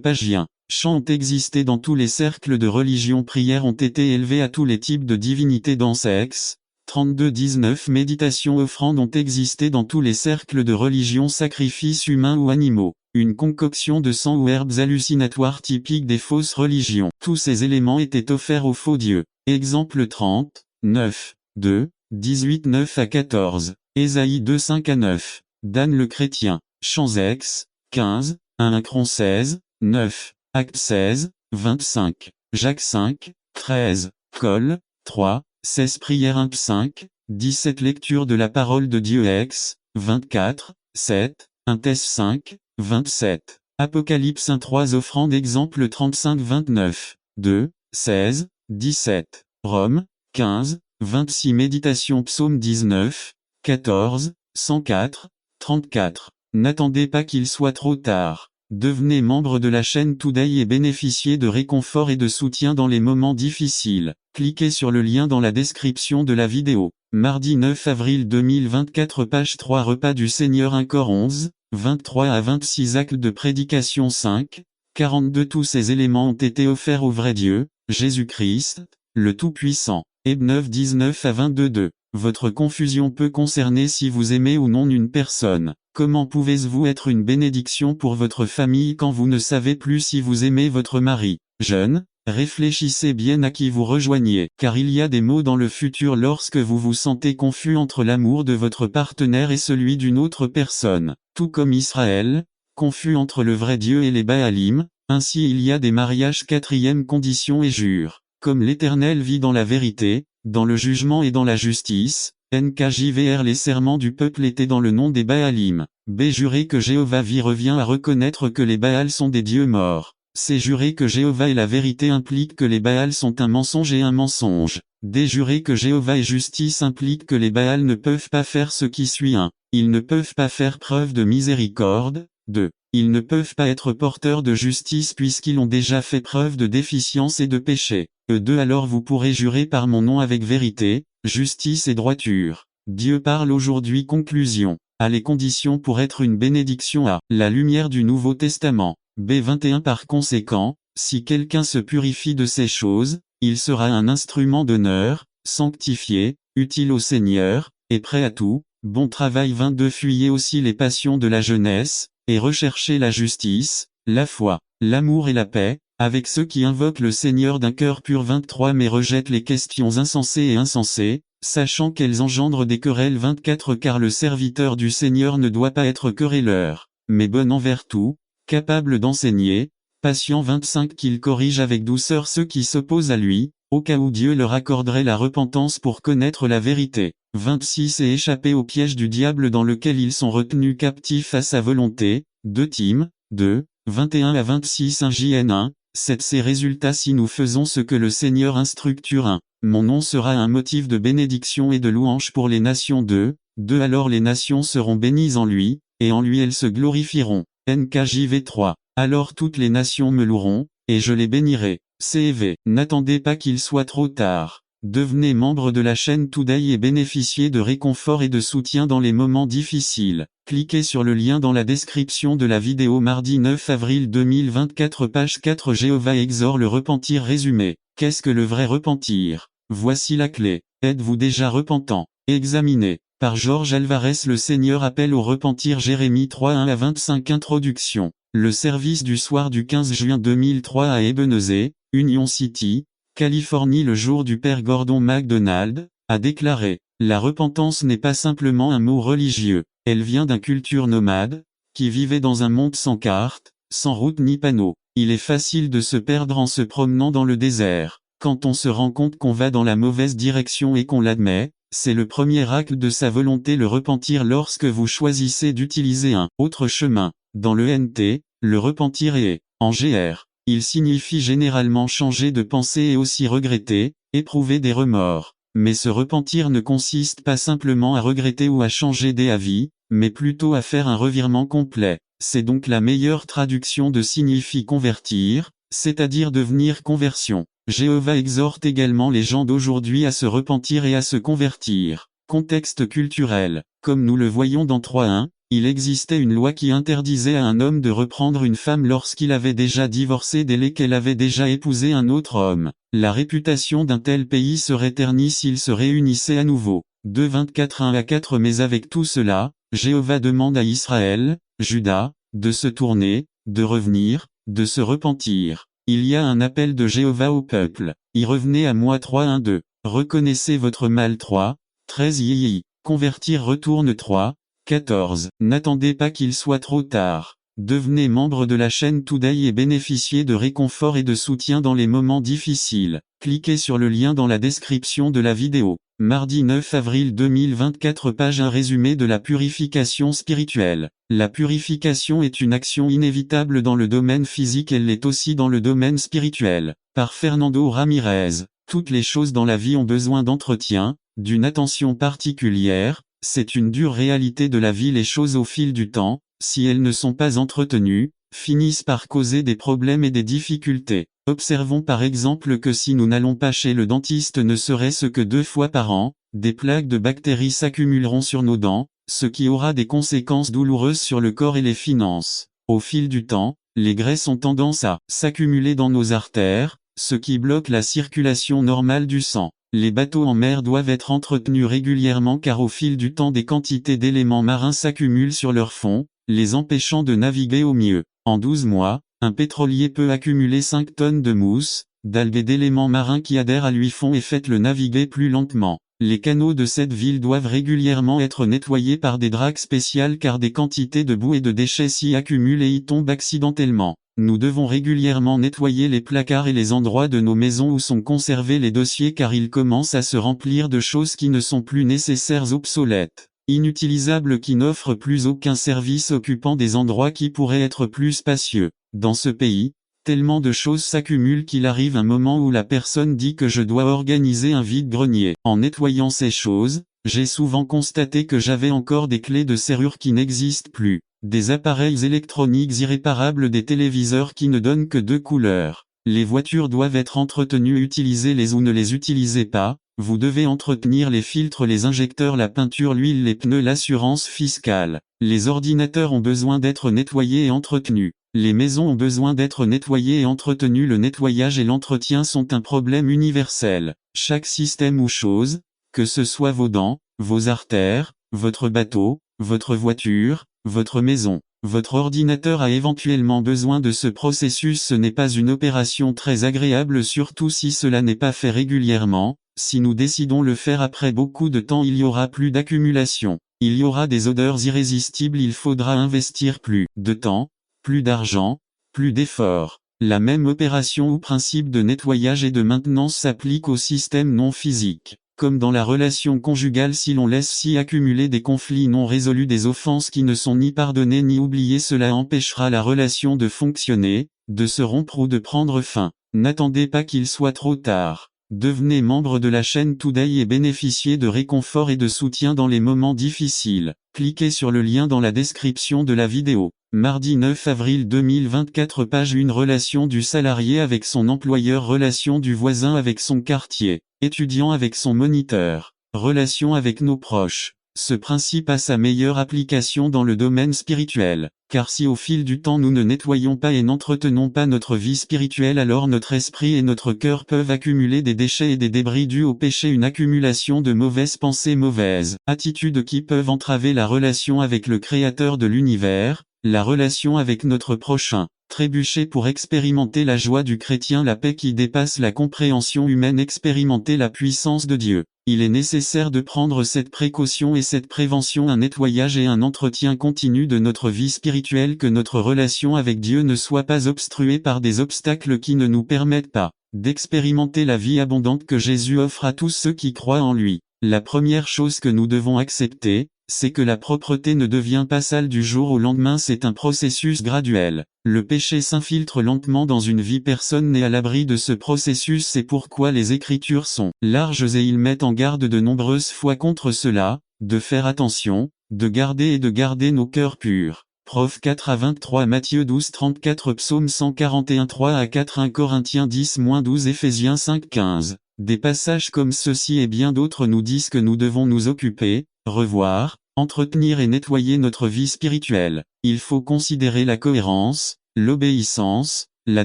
pagien. Chants ont existé dans tous les cercles de religion. Prières ont été élevées à tous les types de divinités. Danse ex. 32-19 Méditation. Offrandes ont existé dans tous les cercles de religion. Sacrifices humains ou animaux. Une concoction de sang ou herbes hallucinatoires typiques des fausses religions. Tous ces éléments étaient offerts aux faux dieux. Exemple 30, 9, 2, 18 9 à 14. Ésaïe 2 5 à 9. Dan le chrétien. Chants ex. 15, 1 Cron 16, 9, Acte 16, 25, Jacques 5, 13, Col, 3, 16 Prière 1 5, 17 Lecture de la parole de Dieu ex, 24, 7, 1 Thess 5, 27, Apocalypse 1 3 Offrandes exemple 35 29, 2, 16, 17, Rome, 15, 26 Méditation Psaume 19, 14, 104, 34. N'attendez pas qu'il soit trop tard. Devenez membre de la chaîne Today et bénéficiez de réconfort et de soutien dans les moments difficiles. Cliquez sur le lien dans la description de la vidéo. Mardi 9 avril 2024 page 3 Repas du Seigneur 1 Cor 11, 23 à 26 Actes de prédication 5, 42 Tous ces éléments ont été offerts au vrai Dieu, Jésus-Christ, le Tout-Puissant. Héb 9 19 à 22 2. Votre confusion peut concerner si vous aimez ou non une personne. Comment pouvez-vous être une bénédiction pour votre famille quand vous ne savez plus si vous aimez votre mari? Jeunes, réfléchissez bien à qui vous rejoignez, car il y a des mots dans le futur lorsque vous vous sentez confus entre l'amour de votre partenaire et celui d'une autre personne. Tout comme Israël, confus entre le vrai Dieu et les Baalim, ainsi il y a des mariages. 4e condition et jure. Comme l'Éternel vit dans la vérité, dans le jugement et dans la justice, NKJVR les serments du peuple étaient dans le nom des Baalim. B. Jurer que Jéhovah vit revient à reconnaître que les Baals sont des dieux morts. C'est jurer que Jéhovah est la vérité implique que les Baals sont un mensonge et un mensonge. Déjurer que Jéhovah est justice implique que les Baals ne peuvent pas faire ce qui suit 1. Ils ne peuvent pas faire preuve de miséricorde. 2. Ils ne peuvent pas être porteurs de justice puisqu'ils ont déjà fait preuve de déficience et de péché. 2. Alors vous pourrez jurer par mon nom avec vérité, justice et droiture. Dieu parle aujourd'hui. Conclusion. A les conditions pour être une bénédiction à la lumière du Nouveau Testament. B21. Par conséquent, si quelqu'un se purifie de ces choses, il sera un instrument d'honneur, sanctifié, utile au Seigneur, et prêt à tout, bon travail. 22. Fuyez aussi les passions de la jeunesse, et recherchez la justice, la foi, l'amour et la paix, avec ceux qui invoquent le Seigneur d'un cœur pur. 23. Mais rejette les questions insensées et insensées, sachant qu'elles engendrent des querelles. 24. Car le serviteur du Seigneur ne doit pas être querelleur, mais bon envers tout, capable d'enseigner, patient. 25. Qu'il corrige avec douceur ceux qui s'opposent à lui, au cas où Dieu leur accorderait la repentance pour connaître la vérité. 26. Et échapper au piège du diable dans lequel ils sont retenus captifs à sa volonté. 2 Tim 2, 21 à 26. 1 JN 1, 7. Ces résultats si nous faisons ce que le Seigneur instructure 1. Mon nom sera un motif de bénédiction et de louange pour les nations. 2 Alors les nations seront bénies en lui, et en lui elles se glorifieront. NKJV 3. Alors toutes les nations me loueront, et je les bénirai. CEV. N'attendez pas qu'il soit trop tard. Devenez membre de la chaîne Today et bénéficiez de réconfort et de soutien dans les moments difficiles. Cliquez sur le lien dans la description de la vidéo. Mardi 9 avril 2024. Page 4. Jéhovah exhorte le repentir. Résumé. Qu'est-ce que le vrai repentir? Voici la clé. Êtes-vous déjà repentant? Examinez. Par Georges Alvarez. Le Seigneur appelle au repentir. Jérémie 3 1 à 25. Introduction. Le service du soir du 15 juin 2003 à Ebenezer, Union City, Californie. Le jour du Père Gordon MacDonald a déclaré: la repentance n'est pas simplement un mot religieux, elle vient d'une culture nomade, qui vivait dans un monde sans carte, sans route ni panneau. Il est facile de se perdre en se promenant dans le désert. Quand on se rend compte qu'on va dans la mauvaise direction et qu'on l'admet, c'est le premier acte de sa volonté. Le repentir. Lorsque vous choisissez d'utiliser un autre chemin, dans le NT, le repentir est, en GR, il signifie généralement changer de pensée et aussi regretter, éprouver des remords. Mais ce repentir ne consiste pas simplement à regretter ou à changer d'avis, mais plutôt à faire un revirement complet. C'est donc la meilleure traduction de signifie convertir, c'est-à-dire devenir conversion. Jéhovah exhorte également les gens d'aujourd'hui à se repentir et à se convertir. Contexte culturel. Comme nous le voyons dans 3.1, il existait une loi qui interdisait à un homme de reprendre une femme lorsqu'il avait déjà divorcé dès qu'elle avait déjà épousé un autre homme. La réputation d'un tel pays serait ternie s'il se réunissait à nouveau. 2:24 1 à 4. Mais avec tout cela, Jéhovah demande à Israël, Juda, de se tourner, de revenir, de se repentir. Il y a un appel de Jéhovah au peuple. Y revenez à moi. 3:1-2. Reconnaissez votre mal. 3:13. Convertir. Retourne. 3:14. N'attendez pas qu'il soit trop tard. Devenez membre de la chaîne Today et bénéficiez de réconfort et de soutien dans les moments difficiles. Cliquez sur le lien dans la description de la vidéo. Mardi 9 avril 2024. Page 1. Résumé de la purification spirituelle. La purification est une action inévitable dans le domaine physique, elle l'est aussi dans le domaine spirituel. Par Fernando Ramirez. Toutes les choses dans la vie ont besoin d'entretien, d'une attention particulière, c'est une dure réalité de la vie. Les choses au fil du temps, si elles ne sont pas entretenues, finissent par causer des problèmes et des difficultés. Observons par exemple que si nous n'allons pas chez le dentiste ne serait-ce que 2 fois par an, des plaques de bactéries s'accumuleront sur nos dents, ce qui aura des conséquences douloureuses sur le corps et les finances. Au fil du temps, les graisses ont tendance à s'accumuler dans nos artères, ce qui bloque la circulation normale du sang. Les bateaux en mer doivent être entretenus régulièrement car au fil du temps des quantités d'éléments marins s'accumulent sur leur fond, les empêchant de naviguer au mieux. En 12 mois, un pétrolier peut accumuler 5 tonnes de mousse, d'algues et d'éléments marins qui adhèrent à lui font et faites-le naviguer plus lentement. Les canaux de cette ville doivent régulièrement être nettoyés par des dragues spéciales car des quantités de boue et de déchets s'y accumulent et y tombent accidentellement. Nous devons régulièrement nettoyer les placards et les endroits de nos maisons où sont conservés les dossiers car ils commencent à se remplir de choses qui ne sont plus nécessaires, obsolètes, inutilisables, qui n'offrent plus aucun service, occupant des endroits qui pourraient être plus spacieux. Dans ce pays, Tellement de choses s'accumulent qu'il arrive un moment où la personne dit que je dois organiser un vide-grenier. En nettoyant ces choses, j'ai souvent constaté que j'avais encore des clés de serrure qui n'existent plus, des appareils électroniques irréparables, des téléviseurs qui ne donnent que 2 couleurs. Les voitures doivent être entretenues, utilisez-les ou ne les utilisez pas, vous devez entretenir les filtres, les injecteurs, la peinture, l'huile, les pneus, l'assurance fiscale. Les ordinateurs ont besoin d'être nettoyés et entretenus. Les maisons ont besoin d'être nettoyées et entretenues. Le nettoyage et l'entretien sont un problème universel. Chaque système ou chose, que ce soit vos dents, vos artères, votre bateau, votre voiture, votre maison, votre ordinateur a éventuellement besoin de ce processus. Ce n'est pas une opération très agréable, surtout si cela n'est pas fait régulièrement. Si nous décidons le faire après beaucoup de temps, il y aura plus d'accumulation. Il y aura des odeurs irrésistibles, il faudra investir plus de temps, plus d'argent, plus d'efforts. La même opération ou principe de nettoyage et de maintenance s'applique au système non physique. Comme dans la relation conjugale, si l'on laisse s'y accumuler des conflits non résolus, des offenses qui ne sont ni pardonnées ni oubliées, cela empêchera la relation de fonctionner, de se rompre ou de prendre fin. N'attendez pas qu'il soit trop tard. Devenez membre de la chaîne Today et bénéficiez de réconfort et de soutien dans les moments difficiles. Cliquez sur le lien dans la description de la vidéo. Mardi 9 avril 2024, page 1. Relation du salarié avec son employeur, relation du voisin avec son quartier, étudiant avec son moniteur, relation avec nos proches. Ce principe a sa meilleure application dans le domaine spirituel, car si au fil du temps nous ne nettoyons pas et n'entretenons pas notre vie spirituelle, alors notre esprit et notre cœur peuvent accumuler des déchets et des débris dus au péché, une accumulation de mauvaises pensées, mauvaises attitudes qui peuvent entraver la relation avec le Créateur de l'univers, la relation avec notre prochain. Trébucher pour expérimenter la joie du chrétien, la paix qui dépasse la compréhension humaine, expérimenter la puissance de Dieu. Il est nécessaire de prendre cette précaution et cette prévention, un nettoyage et un entretien continu de notre vie spirituelle, que notre relation avec Dieu ne soit pas obstruée par des obstacles qui ne nous permettent pas d'expérimenter la vie abondante que Jésus offre à tous ceux qui croient en lui. La première chose que nous devons accepter, c'est que la propreté ne devient pas sale du jour au lendemain, c'est un processus graduel. Le péché s'infiltre lentement dans une vie, personne n'est à l'abri de ce processus, c'est pourquoi les Écritures sont larges et ils mettent en garde de nombreuses fois contre cela, de faire attention, de garder nos cœurs purs. Prof 4 à 23, Matthieu 12 34, Psaume 141 3 à 4, 1 Corinthiens 10-12, Éphésiens 5 15. Des passages comme ceci et bien d'autres nous disent que nous devons nous occuper, revoir, entretenir et nettoyer notre vie spirituelle. Il faut considérer la cohérence, l'obéissance, la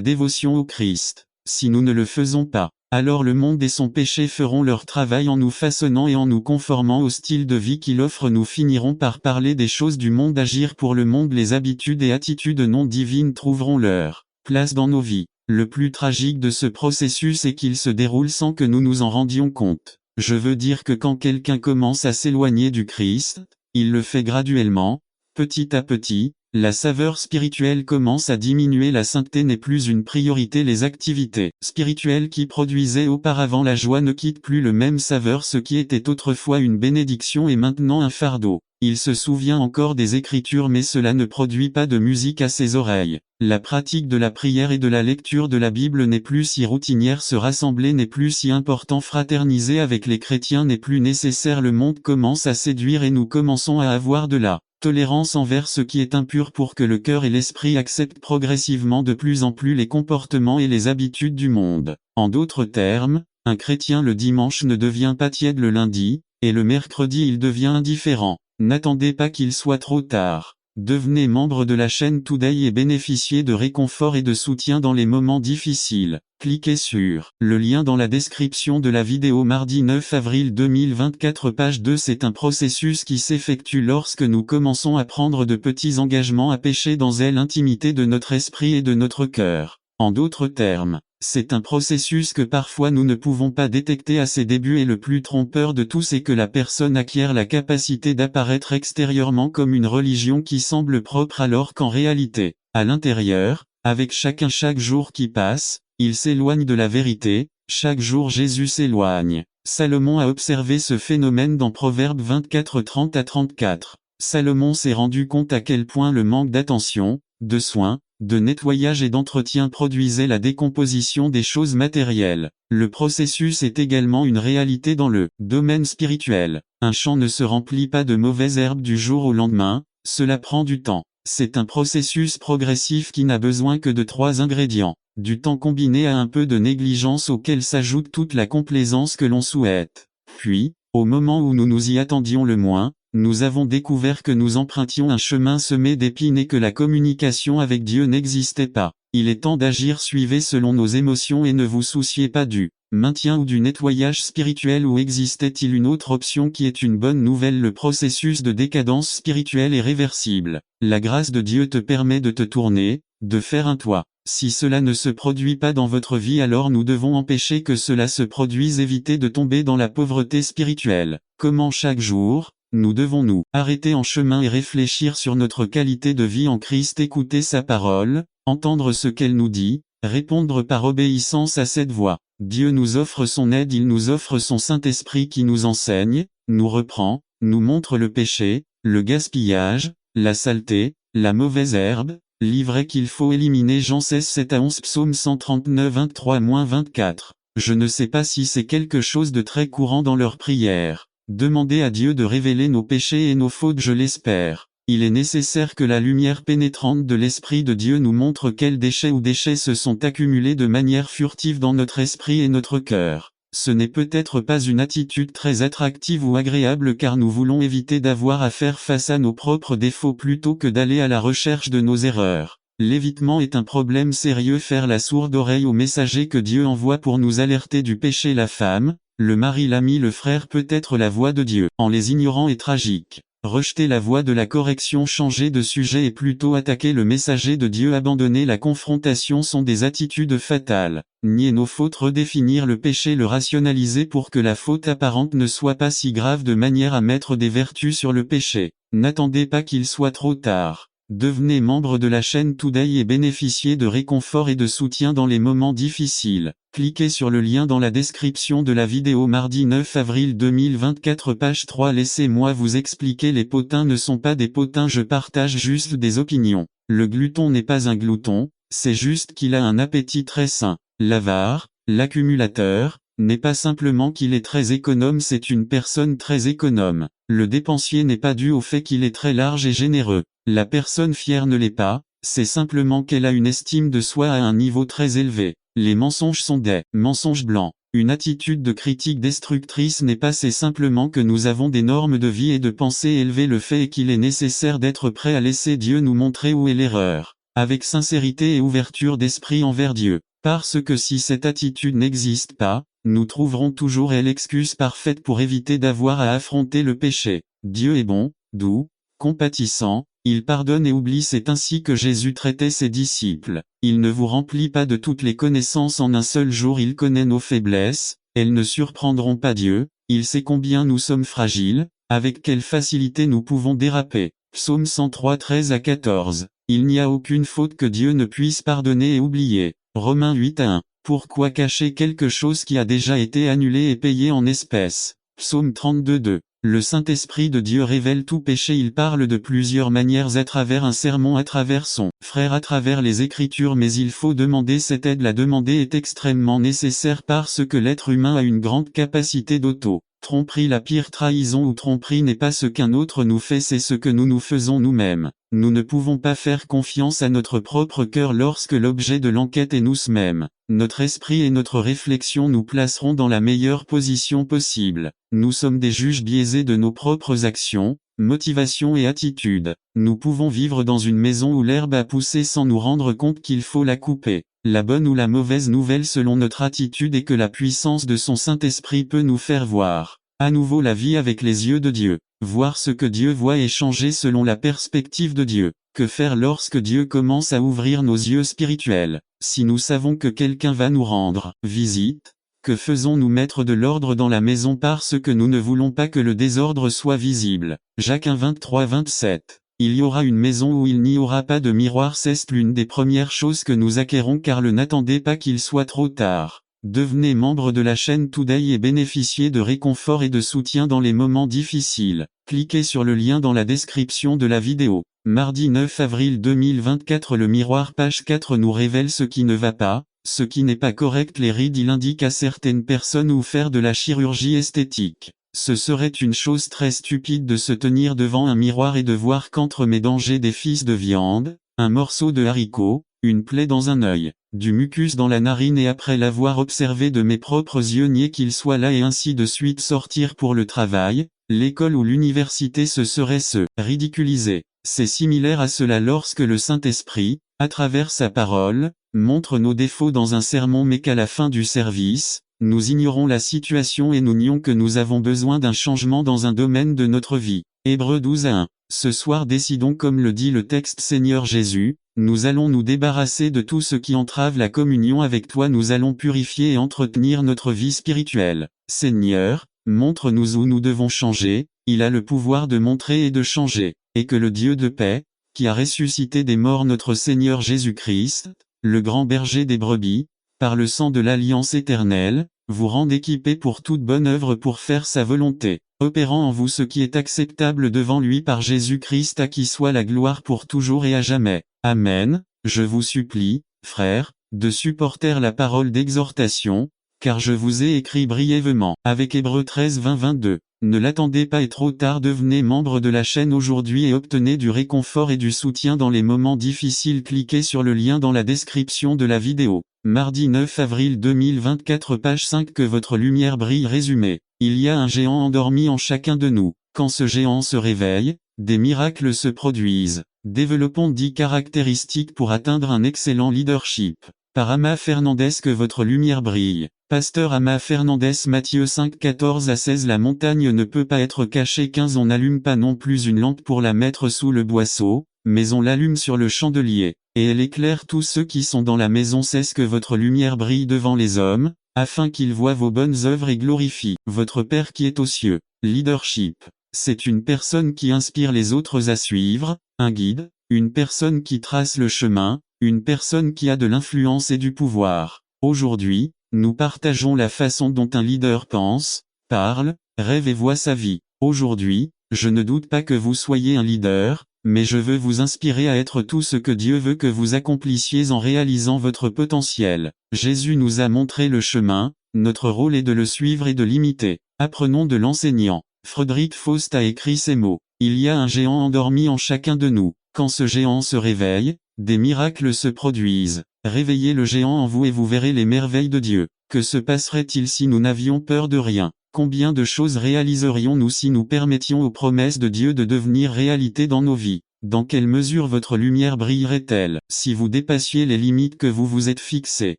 dévotion au Christ. Si nous ne le faisons pas, alors le monde et son péché feront leur travail en nous façonnant et en nous conformant au style de vie qu'il offre. Nous finirons par parler des choses du monde, agir pour le monde, les habitudes et attitudes non divines trouveront leur place dans nos vies. Le plus tragique de ce processus est qu'il se déroule sans que nous nous en rendions compte. Je veux dire que quand quelqu'un commence à s'éloigner du Christ, il le fait graduellement, petit à petit. La saveur spirituelle commence à diminuer, la sainteté n'est plus une priorité, les activités spirituelles qui produisaient auparavant la joie ne quittent plus le même saveur, ce qui était autrefois une bénédiction est maintenant un fardeau. Il se souvient encore des Écritures mais cela ne produit pas de musique à ses oreilles. La pratique de la prière et de la lecture de la Bible n'est plus si routinière, se rassembler n'est plus si important, fraterniser avec les chrétiens n'est plus nécessaire, le monde commence à séduire et nous commençons à avoir de la tolérance envers ce qui est impur pour que le cœur et l'esprit acceptent progressivement de plus en plus les comportements et les habitudes du monde. En d'autres termes, un chrétien le dimanche ne devient pas tiède le lundi, et le mercredi il devient indifférent. N'attendez pas qu'il soit trop tard. Devenez membre de la chaîne Today et bénéficiez de réconfort et de soutien dans les moments difficiles. Cliquez sur le lien dans la description de la vidéo. Mardi 9 avril 2024, page 2. C'est un processus qui s'effectue lorsque nous commençons à prendre de petits engagements, à pécher dans l'intimité de notre esprit et de notre cœur. En d'autres termes, c'est un processus que parfois nous ne pouvons pas détecter à ses débuts, et le plus trompeur de tous est que la personne acquiert la capacité d'apparaître extérieurement comme une religion qui semble propre alors qu'en réalité, à l'intérieur, avec chaque jour qui passe, il s'éloigne de la vérité. Chaque jour Jésus s'éloigne. Salomon a observé ce phénomène dans Proverbes 24 30 à 34. Salomon s'est rendu compte à quel point le manque d'attention, de soins, de nettoyage et d'entretien produisait la décomposition des choses matérielles. Le processus est également une réalité dans le domaine spirituel. Un champ ne se remplit pas de mauvaises herbes du jour au lendemain, cela prend du temps. C'est un processus progressif qui n'a besoin que de 3 ingrédients. Du temps combiné à un peu de négligence auquel s'ajoute toute la complaisance que l'on souhaite. Puis, au moment où nous nous y attendions le moins, nous avons découvert que nous empruntions un chemin semé d'épines et que la communication avec Dieu n'existait pas. Il est temps d'agir, suivez selon nos émotions et ne vous souciez pas du maintien ou du nettoyage spirituel. Ou existait-il une autre option qui est une bonne nouvelle? Le processus de décadence spirituelle est réversible. La grâce de Dieu te permet de te tourner, de faire un toit. Si cela ne se produit pas dans votre vie, alors nous devons empêcher que cela se produise, éviter de tomber dans la pauvreté spirituelle. Comment chaque jour, nous devons nous arrêter en chemin et réfléchir sur notre qualité de vie en Christ, écouter sa parole, entendre ce qu'elle nous dit, répondre par obéissance à cette voix. Dieu nous offre son aide, il nous offre son Saint-Esprit qui nous enseigne, nous reprend, nous montre le péché, le gaspillage, la saleté, la mauvaise herbe, l'ivraie qu'il faut éliminer. Jean 16, 7 à 11, Psaume 139, 23-24. Je ne sais pas si c'est quelque chose de très courant dans leur prière. Demander à Dieu de révéler nos péchés et nos fautes, je l'espère. Il est nécessaire que la lumière pénétrante de l'Esprit de Dieu nous montre quels déchets se sont accumulés de manière furtive dans notre esprit et notre cœur. Ce n'est peut-être pas une attitude très attractive ou agréable, car nous voulons éviter d'avoir à faire face à nos propres défauts plutôt que d'aller à la recherche de nos erreurs. L'évitement est un problème sérieux. Faire la sourde oreille au messager que Dieu envoie pour nous alerter du péché. La femme, le mari, l'ami, le frère peut être la voix de Dieu. En les ignorant est tragique. Rejeter la voie de la correction, changer de sujet et plutôt attaquer le messager de Dieu, abandonner la confrontation sont des attitudes fatales. Nier nos fautes, redéfinir le péché, le rationaliser pour que la faute apparente ne soit pas si grave, de manière à mettre des vertus sur le péché. N'attendez pas qu'il soit trop tard. Devenez membre de la chaîne Today et bénéficiez de réconfort et de soutien dans les moments difficiles. Cliquez sur le lien dans la description de la vidéo. Mardi 9 avril 2024, page 3. Laissez-moi vous expliquer, les potins ne sont pas des potins, je partage juste des opinions. Le glouton n'est pas un glouton, c'est juste qu'il a un appétit très sain. L'avare, l'accumulateur, n'est pas simplement qu'il est très économe, c'est une personne très économe. Le dépensier n'est pas dû au fait qu'il est très large et généreux. La personne fière ne l'est pas, c'est simplement qu'elle a une estime de soi à un niveau très élevé. Les mensonges sont des mensonges blancs. Une attitude de critique destructrice n'est pas, c'est simplement que nous avons des normes de vie et de pensée élevées. Le fait est qu'il est nécessaire d'être prêt à laisser Dieu nous montrer où est l'erreur, avec sincérité et ouverture d'esprit envers Dieu. Parce que si cette attitude n'existe pas, nous trouverons toujours l'excuse parfaite pour éviter d'avoir à affronter le péché. Dieu est bon, doux, compatissant, il pardonne et oublie. C'est ainsi que Jésus traitait ses disciples. Il ne vous remplit pas de toutes les connaissances en un seul jour, il connaît nos faiblesses, elles ne surprendront pas Dieu, il sait combien nous sommes fragiles, avec quelle facilité nous pouvons déraper. Psaume 103, 13 à 14. Il n'y a aucune faute que Dieu ne puisse pardonner et oublier. Romains 8 à 1. Pourquoi cacher quelque chose qui a déjà été annulé et payé en espèces? Psaume 32, 2. Le Saint-Esprit de Dieu révèle tout péché. Il parle de plusieurs manières, à travers un sermon, à travers son frère, à travers les Écritures, mais il faut demander cette aide. La demander est extrêmement nécessaire parce que l'être humain a une grande capacité d'auto-tromperie. La pire trahison ou tromperie n'est pas ce qu'un autre nous fait, c'est ce que nous nous faisons nous-mêmes. Nous ne pouvons pas faire confiance à notre propre cœur lorsque l'objet de l'enquête est nous-mêmes. Notre esprit et notre réflexion nous placeront dans la meilleure position possible. Nous sommes des juges biaisés de nos propres actions, motivations et attitudes. Nous pouvons vivre dans une maison où l'herbe a poussé sans nous rendre compte qu'il faut la couper. La bonne ou la mauvaise nouvelle selon notre attitude est que la puissance de son Saint-Esprit peut nous faire voir à nouveau la vie avec les yeux de Dieu. Voir ce que Dieu voit et changer selon la perspective de Dieu. Que faire lorsque Dieu commence à ouvrir nos yeux spirituels? Si nous savons que quelqu'un va nous rendre visite, que faisons-nous? Mettre de l'ordre dans la maison parce que nous ne voulons pas que le désordre soit visible. Jacques 1, 23, 27. Il y aura une maison où il n'y aura pas de miroir, c'est l'une des premières choses que nous acquérons, car n'attendez pas qu'il soit trop tard. Devenez membre de la chaîne Today et bénéficiez de réconfort et de soutien dans les moments difficiles. Cliquez sur le lien dans la description de la vidéo. Mardi 9 avril 2024. Le miroir page 4 nous révèle ce qui ne va pas, ce qui n'est pas correct. Les rides. Il indique à certaines personnes où faire de la chirurgie esthétique. Ce serait une chose très stupide de se tenir devant un miroir et de voir qu'entre mes dents j'ai des fils de viande, un morceau de haricot, une plaie dans un œil, du mucus dans la narine, et après l'avoir observé de mes propres yeux nier qu'il soit là et ainsi de suite sortir pour le travail, l'école ou l'université. Ce serait se ridiculiser. C'est similaire à cela lorsque le Saint-Esprit, à travers sa parole, montre nos défauts dans un sermon mais qu'à la fin du service, nous ignorons la situation et nous nions que nous avons besoin d'un changement dans un domaine de notre vie. Hébreux 12:1. Ce soir décidons, comme le dit le texte: Seigneur Jésus, nous allons nous débarrasser de tout ce qui entrave la communion avec toi. Nous allons purifier et entretenir notre vie spirituelle. Seigneur, montre-nous où nous devons changer. Il a le pouvoir de montrer et de changer. Et que le Dieu de paix, qui a ressuscité des morts notre Seigneur Jésus-Christ, le grand berger des brebis, par le sang de l'alliance éternelle, vous rende équipés pour toute bonne œuvre pour faire sa volonté, opérant en vous ce qui est acceptable devant lui par Jésus-Christ, à qui soit la gloire pour toujours et à jamais. Amen. Je vous supplie, frères, de supporter la parole d'exhortation, car je vous ai écrit brièvement, avec Hébreux 13:20-22. Ne l'attendez pas et trop tard. Devenez membre de la chaîne aujourd'hui et obtenez du réconfort et du soutien dans les moments difficiles. Cliquez sur le lien dans la description de la vidéo. Mardi 9 avril 2024 page 5. Que votre lumière brille. Résumé. Il y a un géant endormi en chacun de nous. Quand ce géant se réveille, des miracles se produisent. Développons 10 caractéristiques pour atteindre un excellent leadership. Par Ama Fernandez. Que votre lumière brille. Pasteur Ama Fernandez. Matthieu 5:14-16. La montagne ne peut pas être cachée. 15. On n'allume pas non plus une lampe pour la mettre sous le boisseau, mais on l'allume sur le chandelier, et elle éclaire tous ceux qui sont dans la maison. 16. Que votre lumière brille devant les hommes, afin qu'ils voient vos bonnes œuvres et glorifient votre Père qui est aux cieux. Leadership. C'est une personne qui inspire les autres à suivre, un guide, une personne qui trace le chemin, une personne qui a de l'influence et du pouvoir. Aujourd'hui, nous partageons la façon dont un leader pense, parle, rêve et voit sa vie. Aujourd'hui, je ne doute pas que vous soyez un leader, mais je veux vous inspirer à être tout ce que Dieu veut que vous accomplissiez en réalisant votre potentiel. Jésus nous a montré le chemin, notre rôle est de le suivre et de l'imiter. Apprenons de l'enseignant. Frédéric Faust a écrit ces mots. Il y a un géant endormi en chacun de nous. Quand ce géant se réveille, des miracles se produisent. Réveillez le géant en vous et vous verrez les merveilles de Dieu. Que se passerait-il si nous n'avions peur de rien? Combien de choses réaliserions-nous si nous permettions aux promesses de Dieu de devenir réalité dans nos vies? Dans quelle mesure votre lumière brillerait-elle si vous dépassiez les limites que vous vous êtes fixées?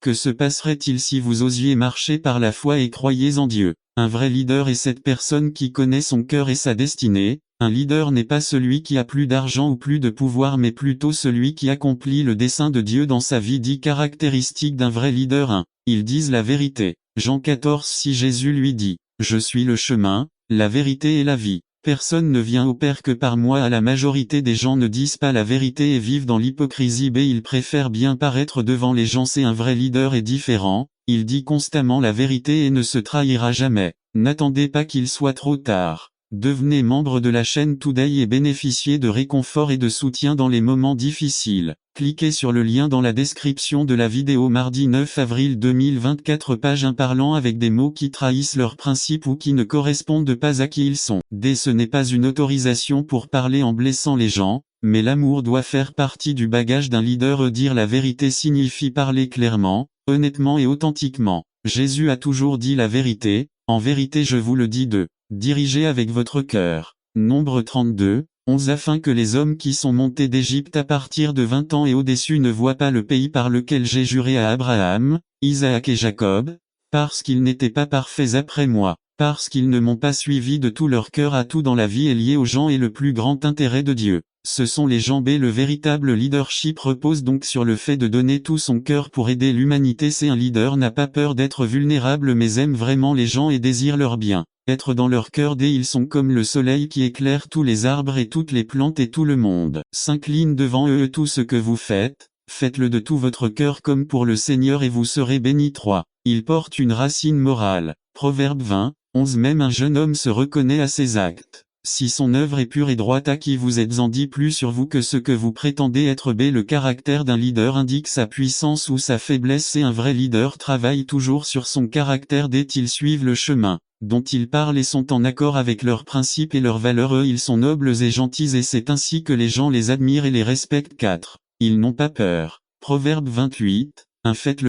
Que se passerait-il si vous osiez marcher par la foi et croyiez en Dieu? Un vrai leader est cette personne qui connaît son cœur et sa destinée. Un leader n'est pas celui qui a plus d'argent ou plus de pouvoir, mais plutôt celui qui accomplit le dessein de Dieu dans sa vie. 10 caractéristiques d'un vrai leader. 1. Ils disent la vérité. Jean 14:6. Jésus lui dit: Je suis le chemin, la vérité et la vie. Personne ne vient au Père que par moi. La majorité des gens ne disent pas la vérité et vivent dans l'hypocrisie. B. Ils préfèrent bien paraître devant les gens. C. Un vrai leader est différent. Il dit constamment la vérité et ne se trahira jamais. N'attendez pas qu'il soit trop tard. Devenez membre de la chaîne Today et bénéficiez de réconfort et de soutien dans les moments difficiles. Cliquez sur le lien dans la description de la vidéo. Mardi 9 avril 2024 page 1. Parlant avec des mots qui trahissent leurs principes ou qui ne correspondent pas à qui ils sont. D. Ce n'est pas une autorisation pour parler en blessant les gens, mais l'amour doit faire partie du bagage d'un leader. Dire la vérité signifie parler clairement, honnêtement et authentiquement. Jésus a toujours dit la vérité. En vérité je vous le dis. 2. Dirigez avec votre cœur. Nombre 32:11. Afin que les hommes qui sont montés d'Égypte à partir de 20 ans et au-dessus ne voient pas le pays par lequel j'ai juré à Abraham, Isaac et Jacob, parce qu'ils n'étaient pas parfaits après moi, parce qu'ils ne m'ont pas suivi de tout leur cœur. À tout dans la vie est lié aux gens et le plus grand intérêt de Dieu. Ce sont les gens. B. Le véritable leadership repose donc sur le fait de donner tout son cœur pour aider l'humanité. C. Un leader n'a pas peur d'être vulnérable mais aime vraiment les gens et désire leur bien. Être dans leur cœur. D. Ils sont comme le soleil qui éclaire tous les arbres et toutes les plantes et tout le monde. S'incline devant eux. Tout ce que vous faites, faites-le de tout votre cœur comme pour le Seigneur et vous serez bénis. 3. Il porte une racine morale. Proverbe 20:11. Même un jeune homme se reconnaît à ses actes. Si son œuvre est pure et droite, A qui vous êtes en dit plus sur vous que ce que vous prétendez être. B. Le caractère d'un leader indique sa puissance ou sa faiblesse. C. Un vrai leader travaille toujours sur son caractère. D. Ils suivent le chemin dont ils parlent et sont en accord avec leurs principes et leurs valeurs. E. Ils sont nobles et gentils et c'est ainsi que les gens les admirent et les respectent. 4. Ils n'ont pas peur. Proverbe 28, un fait